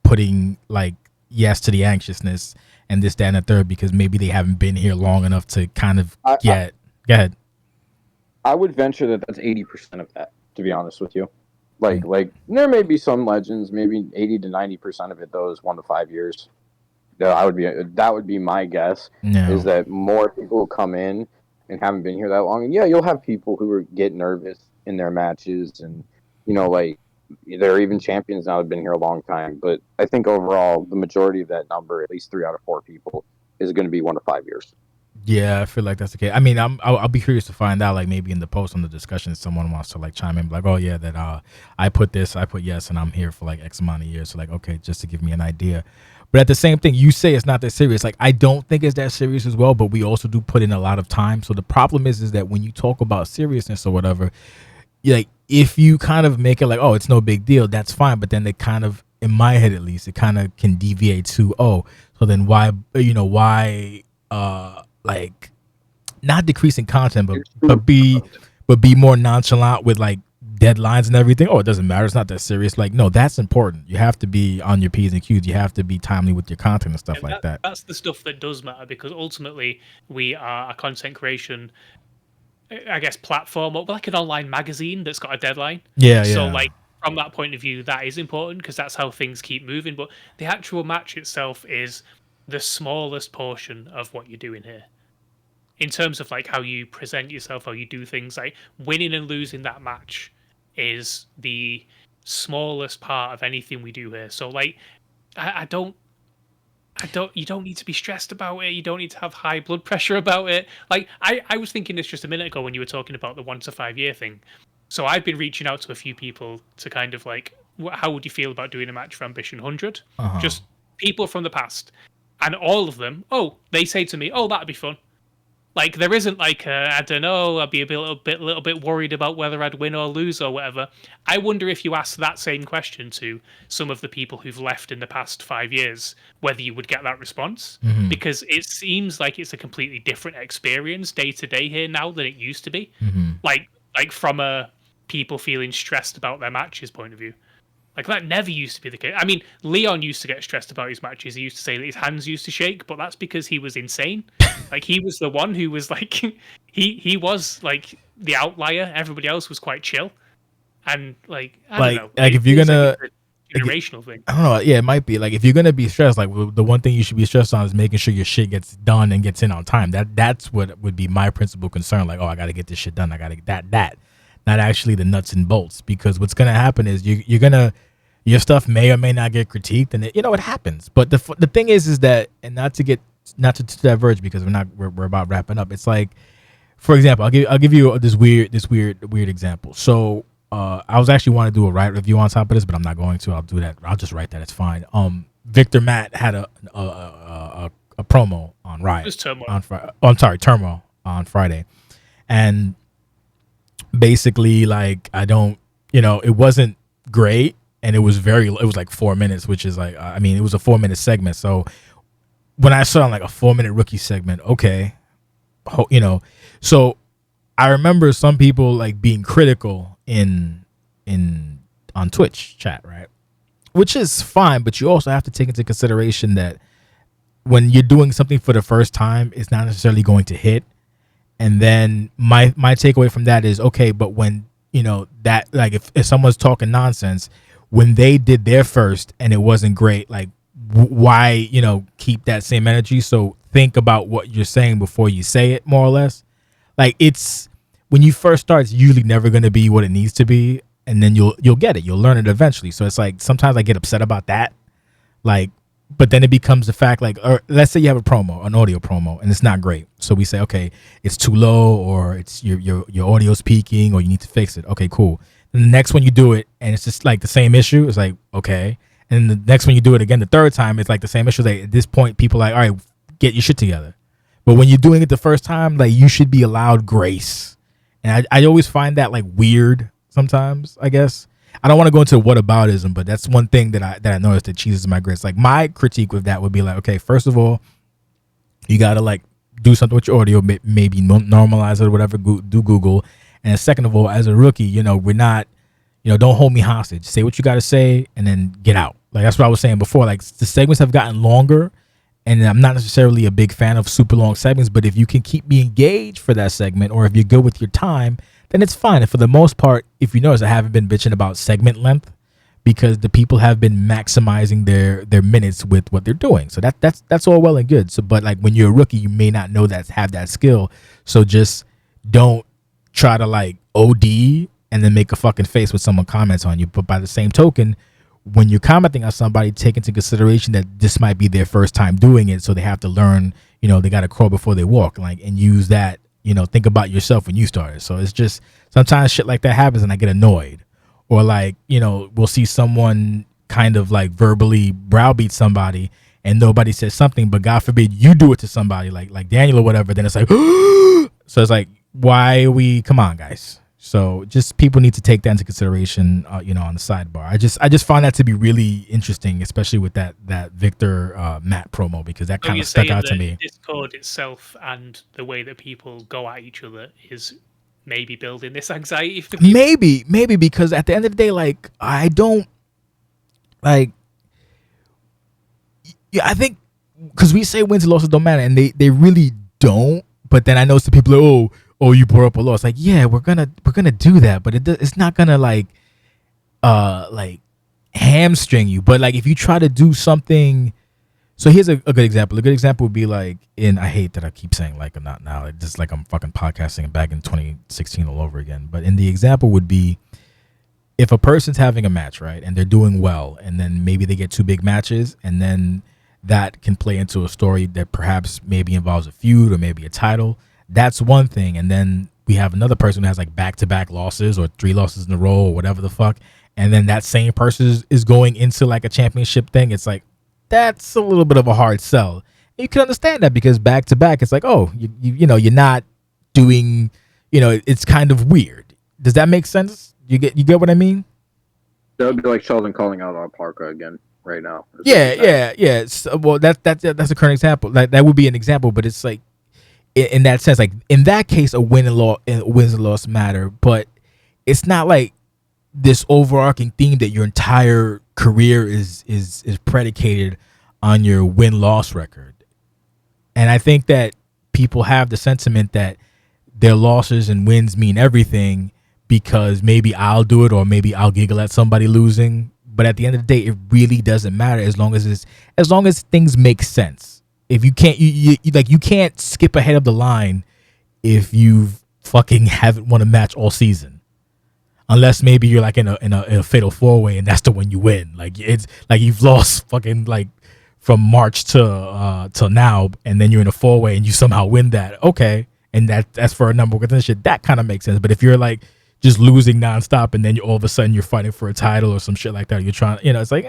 putting like yes to the anxiousness and this, that, and the third, because maybe they haven't been here long enough to kind of get. Go ahead. I would venture that that's 80% of that, to be honest with you. Like there may be some legends, maybe 80 to 90% of it though is 1 to 5 years. That would be my guess. No. Is that more people come in and haven't been here that long, and yeah, you'll have people who get nervous in their matches, and like there are even champions now that have been here a long time. But I think overall, the majority of that number, at least 3 out of 4 people, is going to be 1 to 5 years. Yeah, I feel like that's the case. I mean, I'll be curious to find out. Like maybe in the post on the discussion, someone wants to like chime in, like, oh yeah, that I put yes, and I'm here for like X amount of years. So like, okay, just to give me an idea. But at the same thing, you say it's not that serious. Like I don't think it's that serious as well. But we also do put in a lot of time. So the problem is that when you talk about seriousness or whatever, like if you kind of make it like, oh, it's no big deal, that's fine. But then they kind of, in my head at least, it kind of can deviate to, oh, so then why like not decreasing content, but be more nonchalant with like deadlines and everything. Oh, it doesn't matter, it's not that serious. Like, no, that's important. You have to be on your P's and Q's. You have to be timely with your content and stuff like that. That's the stuff that does matter, because ultimately we are a content creation, I guess, platform, or like an online magazine that's got a deadline. So like from that point of view, that is important because that's how things keep moving. But the actual match itself is the smallest portion of what you're doing here. In terms of like how you present yourself, how you do things, like winning and losing that match is the smallest part of anything we do here. So like, you don't need to be stressed about it. You don't need to have high blood pressure about it. Like I was thinking this just a minute ago when you were talking about the 1 to 5 year thing. So I've been reaching out to a few people to kind of like, how would you feel about doing a match for Ambition 100? Just people from the past. And all of them, they say to me, oh, that'd be fun. Like there isn't like I don't know, I'd be a little bit worried about whether I'd win or lose or whatever. I wonder if you ask that same question to some of the people who've left in the past 5 years, whether you would get that response, because it seems like it's a completely different experience day to day here now than it used to be. Like from a people feeling stressed about their matches point of view. Like, that never used to be the case. I mean, Leon used to get stressed about his matches. He used to say that his hands used to shake, but that's because he was insane. Like, he was the one who was, like... he was, like, the outlier. Everybody else was quite chill. And, like, I don't know. Like, if you're gonna... Like a generational thing. I don't know. Yeah, it might be. Like, if you're going to be stressed, like, the one thing you should be stressed on is making sure your shit gets done and gets in on time. That's what would be my principal concern. Like, I got to get this shit done. I got to get that. Not actually the nuts and bolts. Because what's going to happen is you're going to... Your stuff may or may not get critiqued, and it happens. But the thing is that, and not to diverge, because we're about wrapping up. It's like, for example, I'll give you this weird example. So I was actually want to do a Riot review on top of this, but I'm not going to. I'll do that. I'll just write that. It's fine. Victor Matt had a a promo on Riot. It was Turmoil. On Friday. Oh, I'm sorry, Turmoil on Friday. And basically, like, I don't, it wasn't great. And it was like 4 minutes, which is like, I mean, it was a 4-minute segment. So when I saw like a 4-minute rookie segment, okay, so I remember some people like being critical on Twitch chat, right? Which is fine, but you also have to take into consideration that when you're doing something for the first time, it's not necessarily going to hit. And then my takeaway from that is, okay, but when, that, like, if someone's talking nonsense, when they did their first and it wasn't great, like, why, keep that same energy? So think about what you're saying before you say it, more or less. Like, it's, when you first start, it's usually never going to be what it needs to be. And then you'll get it. You'll learn it eventually. So it's like, sometimes I get upset about that. Like, but then it becomes the fact, like, or let's say you have a promo, an audio promo, and it's not great. So we say, okay, it's too low, or it's your audio's peaking, or you need to fix it. Okay, cool. And the next one you do it, and it's just like the same issue. It's like, okay. And the next one you do it again, the third time, it's like the same issue. Like, at this point, people are like, all right, get your shit together. But when you're doing it the first time, like, you should be allowed grace. And I always find that like weird sometimes, I guess. I don't want to go into whataboutism, but that's one thing that I noticed that cheeses my grits. Like, my critique with that would be like, okay, first of all, you got to like do something with your audio, maybe normalize it or whatever, do Google. And second of all, as a rookie, we're not, don't hold me hostage. Say what you got to say and then get out. Like, that's what I was saying before. Like, the segments have gotten longer, and I'm not necessarily a big fan of super long segments, but if you can keep me engaged for that segment, or if you're good with your time, then it's fine. And for the most part, if you notice, I haven't been bitching about segment length because the people have been maximizing their minutes with what they're doing. So that's all well and good. So, but like, when you're a rookie, you may not know have that skill. So just don't try to like OD and then make a fucking face when someone comments on you. But by the same token, when you're commenting on somebody, take into consideration that this might be their first time doing it. So they have to learn, they got to crawl before they walk, like, and use that. Think about yourself when you started. So it's just sometimes shit like that happens and I get annoyed. Or like, we'll see someone kind of like verbally browbeat somebody and nobody says something, but God forbid you do it to somebody like Daniel or whatever. Then it's like, so it's like, come on, guys. So just people need to take that into consideration, on the sidebar. I just find that to be really interesting, especially with that Victor Matt promo, because that kind of stuck out to me. Discord itself and the way that people go at each other is maybe building this anxiety for people. Maybe because at the end of the day, like, I don't like. Yeah, I think because we say wins and losses don't matter, and they really don't. But then I know some people are, oh, you brought up a loss. Like, yeah, we're gonna do that, but it's not gonna like hamstring you. But like, if you try to do something, so here's a good example. A good example would be like I hate that I keep saying like, or not now, like, just like I'm fucking podcasting back in 2016 all over again. But in the example would be if a person's having a match, right, and they're doing well, and then maybe they get 2 big matches, and then that can play into a story that perhaps maybe involves a feud or maybe a title. That's one thing. And then we have another person who has like back-to-back losses or 3 losses in a row or whatever the fuck. And then that same person is going into like a championship thing. It's like, that's a little bit of a hard sell. You can understand that because back-to-back, it's like, oh, you're not doing, it's kind of weird. Does that make sense? You get what I mean? That would be like Sheldon calling out our Parker again right now. Yeah. So, well, that's a current example. Like, that would be an example, but it's like, in that sense, like in that case, wins and loss matter, but it's not like this overarching theme that your entire career is predicated on your win-loss record. And I think that people have the sentiment that their losses and wins mean everything because maybe I'll do it or maybe I'll giggle at somebody losing. But at the end of the day, it really doesn't matter as long as things make sense. If you can't, you can't skip ahead of the line if you fucking haven't won a match all season, unless maybe you're like in a fatal 4-way and that's the one you win. Like, it's like you've lost fucking like from March to now, and then you're in a 4-way and you somehow win that. Okay, and that's for a number of shit. That kind of makes sense. But if you're like just losing nonstop and then all of a sudden you're fighting for a title or some shit like that, you're trying, it's like,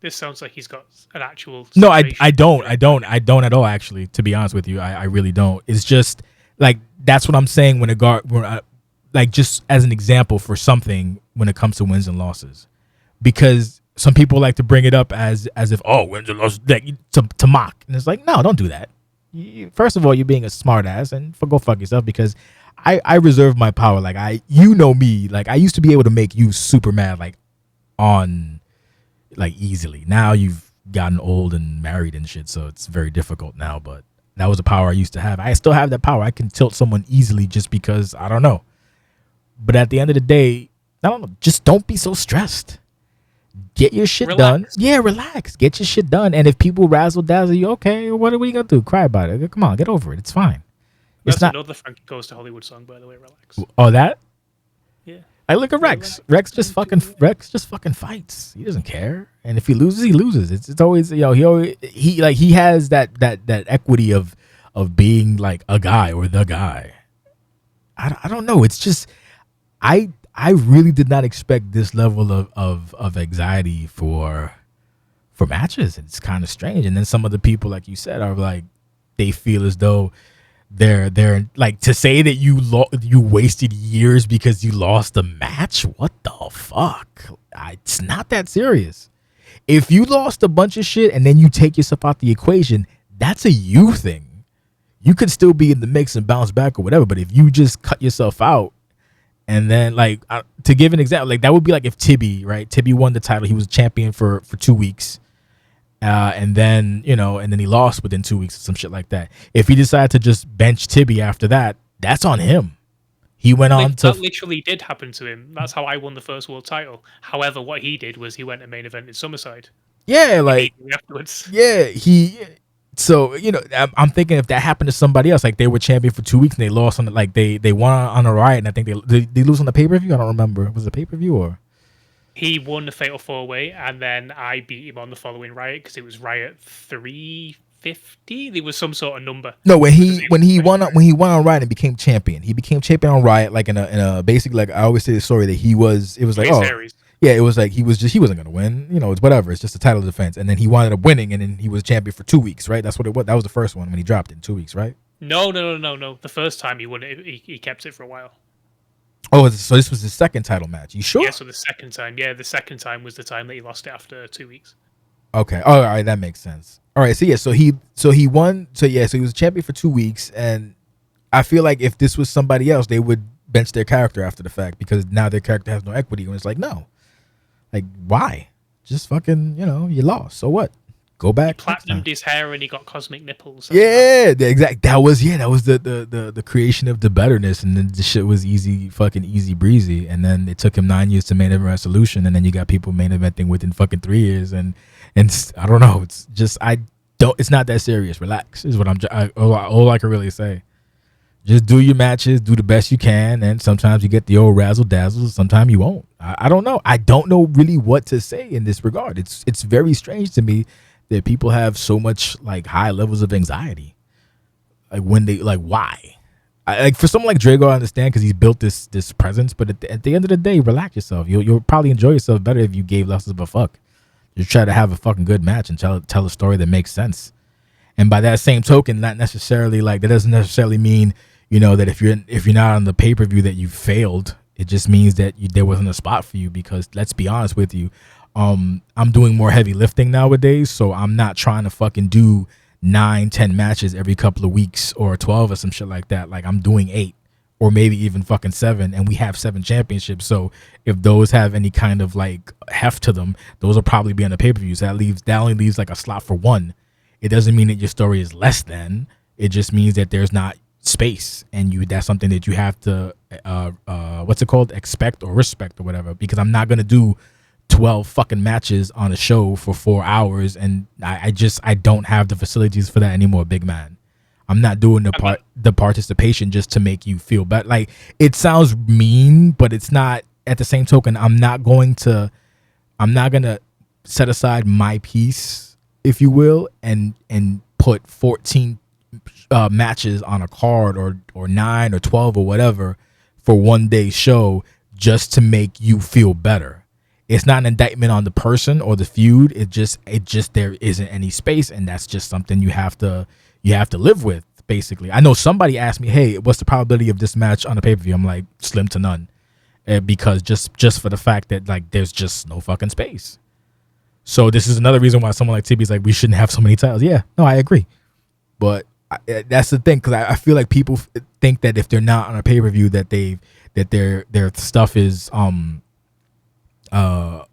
This sounds like he's got an actual. No, Situation. I don't at all. Actually, to be honest with you, I really don't. It's just like that's what I'm saying when like just as an example for something when it comes to wins and losses, because some people like to bring it up as if wins and losses like, to mock, and it's like no, don't do that. First of all, you're being a smart ass, and go fuck yourself, because I reserve my power. Like you know me, like I used to be able to make you super mad like on like easily. Now you've gotten old and married and shit, so it's very difficult now, but that was a power I used to have. I still have that power. I can tilt someone easily just because I don't know. But at the end of the day, I don't know, just don't be so stressed. Get your shit done. Yeah, relax. Get your shit done. And if people razzle dazzle you, okay, what are we gonna do? Cry about it. Come on, get over it. It's fine. That's another Frankie Goes to Hollywood song, by the way. Relax. Oh, that? Yeah. I look at Rex. Rex just fucking fights. He doesn't care. And if he loses, he loses. It's always he has that equity of being like a guy or the guy. I don't know. It's just I really did not expect this level of anxiety for matches. It's kind of strange. And then some of the people, like you said, are like they feel as though they're like, to say that you wasted years because you lost a match. What the fuck? It's not that serious. If you lost a bunch of shit and then you take yourself out the equation, that's a you thing. You could still be in the mix and bounce back or whatever. But if you just cut yourself out, and then like to give an example, like that would be like if Tibby won the title. He was champion for 2 weeks. And then he lost within 2 weeks or some shit like that. If he decided to just bench Tibby after that, that's on him. He went on to... That literally did happen to him. That's how I won the first world title. However, what he did was he went to main event in Summerside. Yeah, like... Afterwards. Yeah, So, I'm thinking if that happened to somebody else, like they were champion for 2 weeks and they lost on like they won on a Riot, and I think they lose on the pay-per-view? I don't remember. Was it a pay-per-view or... He won the Fatal 4-Way, and then I beat him on the following Riot because it was Riot 350. There was some sort of number. No, when he won on Riot and became champion, he became champion on Riot like in a basic, like I always say the story that it was like series. Yeah, it was like he wasn't gonna win. It's whatever. It's just a title defense, and then he wound up winning, and then he was champion for 2 weeks, right? That's what it was. That was the first one when he dropped it in 2 weeks, right? No. The first time he won it, he kept it for a while. Oh, so this was his second title match. You sure? Yeah, so the second time. Yeah, the second time was the time that he lost it after 2 weeks. Okay. Oh, all right, that makes sense. All right, so yeah, so he won. So he was champion for 2 weeks, and I feel like if this was somebody else, they would bench their character after the fact because now their character has no equity. And it's like, no, like why? Just fucking, you lost. So what? Go back. He platinumed his hair and he got cosmic nipples. Yeah, that was the creation of the betterness, and then the shit was fucking easy breezy. And then it took him 9 years to main event Resolution, and then you got people main eventing within fucking 3 years, and I don't know. It's just it's not that serious. Relax is what all I can really say. Just do your matches, do the best you can, and sometimes you get the old razzle dazzle, sometimes you won't. I don't know. I don't know really what to say in this regard. It's very strange to me that people have so much like high levels of anxiety. Like when they why? Like for someone like Drago, I understand because he's built this presence. But at the end of the day, relax yourself. You'll probably enjoy yourself better if you gave less of a fuck. Just try to have a fucking good match and tell a story that makes sense. And by that same token, not necessarily like that doesn't necessarily mean that if you're not on the pay-per-view that you failed. It just means that there wasn't a spot for you because let's be honest with you. I'm doing more heavy lifting nowadays, so I'm not trying to fucking do 9-10 matches every couple of weeks or 12 or some shit like that. Like I'm doing 8 or maybe even fucking 7, and we have 7 championships. So if those have any kind of like heft to them, those will probably be on the pay-per-views. That only leaves like a slot for 1. It doesn't mean that your story is less than. It just means that there's not space, and that's something that you have to expect or respect or whatever, because I'm not gonna do 12 fucking matches on a show for 4 hours, and I don't have the facilities for that anymore, big man. I'm not doing the participation just to make you feel better. Like it sounds mean, but it's not. At the same token, I'm not gonna set aside my piece, if you will, and put 14 matches on a card or 9 or 12 or whatever for one day show just to make you feel better. it's not an indictment on the person or the feud. It just there isn't any space, and that's just something you have to live with. Basically, I know somebody asked me, "Hey, what's the probability of this match on the pay-per-view?" I'm like, slim to none, because just for the fact that like there's just no fucking space. So this is another reason why someone like TB's like, we shouldn't have so many titles. Yeah, no, I agree, but that's the thing, because I feel like people think that if they're not on a pay-per-view that their stuff is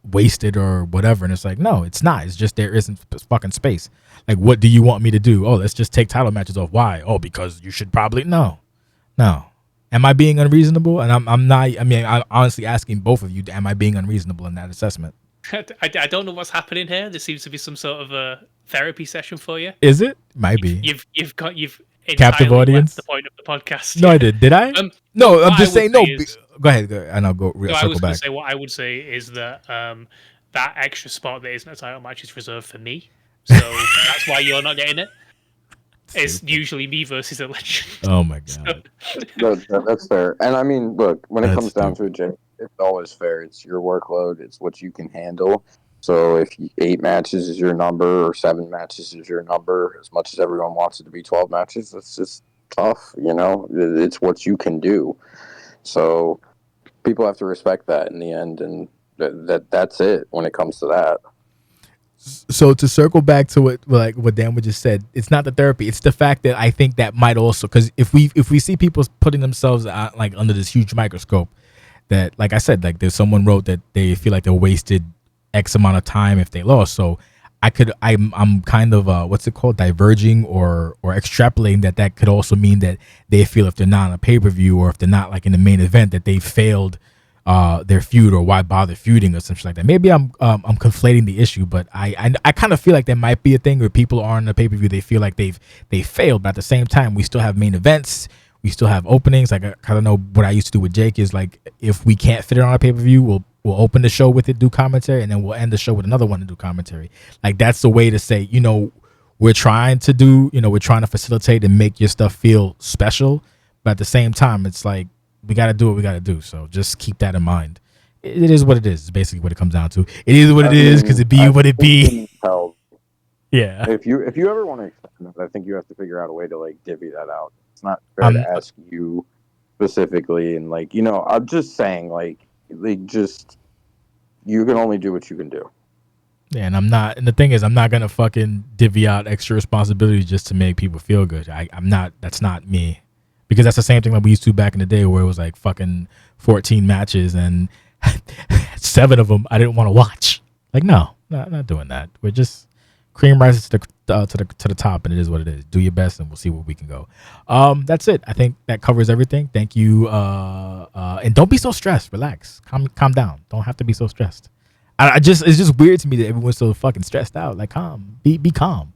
wasted or whatever, and it's like, no, it's not. It's just there isn't fucking space. Like, what do you want me to do? Oh, let's just take title matches off. Why? Oh, because you should probably no. Am I being unreasonable? And I'm not. I mean, I'm honestly asking both of you, am I being unreasonable in that assessment? I don't know what's happening here. There seems to be some sort of a therapy session for you. Is it? Might be. You've Captive audience. left the point of the podcast. No, I did. Did I? No, I'm just saying. No, go ahead, and I'll go. No, circle I was going back. to say what I would say is that that extra spot that isn't a title match is reserved for me. So that's why you're not getting it. It's usually me versus a legend. Oh my god. That's fair. And I mean, look, when it That's comes down to it, Jay, it's always fair. It's your workload. It's what you can handle. So if 8 matches is your number or 7 matches is your number, as much as everyone wants it to be 12 matches, it's just tough. It's what you can do. So people have to respect that in the end, and that's it when it comes to that. So to circle back to what Dan just said, it's not the therapy. It's the fact that I think that might also, because if we see people putting themselves like under this huge microscope, that, like I said, like there's someone wrote that they feel like they wasted X amount of time if they lost. So I'm kind of what's it called, diverging or extrapolating that could also mean that they feel if they're not on a pay-per-view or if they're not like in the main event that they failed their feud, or why bother feuding or something like that. Maybe I'm conflating the issue, but I kind of feel like there might be a thing where people are on the pay-per-view, they feel like they failed, but at the same time we still have main events, we still have openings. Like I don't know, what I used to do with Jake is like, if we can't fit it on a pay-per-view, we'll open the show with it, do commentary, and then we'll end the show with another one and do commentary. Like that's the way to say, we're trying to facilitate and make your stuff feel special, but at the same time it's like, we got to do what we got to do. So just keep that in mind. It is what it is. It's basically what it comes down to. It is what it is, because it be what it be. Yeah. If you ever want to extend that, I think you have to figure out a way to like divvy that out. It's not fair to ask you specifically, and like, I'm just saying, like just, you can only do what you can do. Yeah, and the thing is, I'm not gonna fucking divvy out extra responsibilities just to make people feel good. I'm not. That's not me. Because that's the same thing that we used to back in the day, where it was like fucking 14 matches and 7 of them I didn't want to watch. Like, no, not doing that. We're just cream rises to the top, and it is what it is. Do your best, and we'll see where we can go. That's it. I think that covers everything. Thank you. And don't be so stressed. Relax. Calm down. Don't have to be so stressed. It's just weird to me that everyone's so fucking stressed out. Like, calm. Be calm.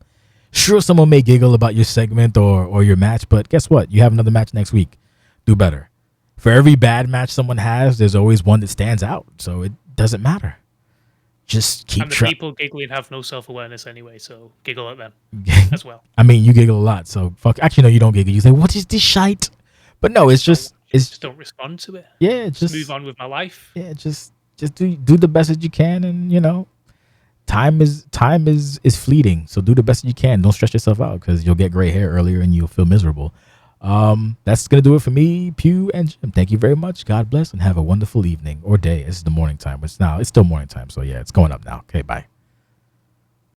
Sure, someone may giggle about your segment or your match, but guess what? You have another match next week. Do better. For every bad match someone has, there's always one that stands out. So it doesn't matter. Just keep And the people giggling have no self-awareness anyway, so giggle at them as well. I mean, you giggle a lot, so fuck. Actually, no, you don't giggle. You say, what is this shite? But no, it's just don't respond to it. Yeah, just move on with my life. Yeah, just do the best that you can, and time is fleeting, so do the best that you can. Don't stress yourself out, because you'll get gray hair earlier and you'll feel miserable. That's gonna do it for me, Pugh and Jim. Thank you very much. God bless, and have a wonderful evening or day. This is the morning time. It's still morning time, so yeah, it's going up now. Okay, bye.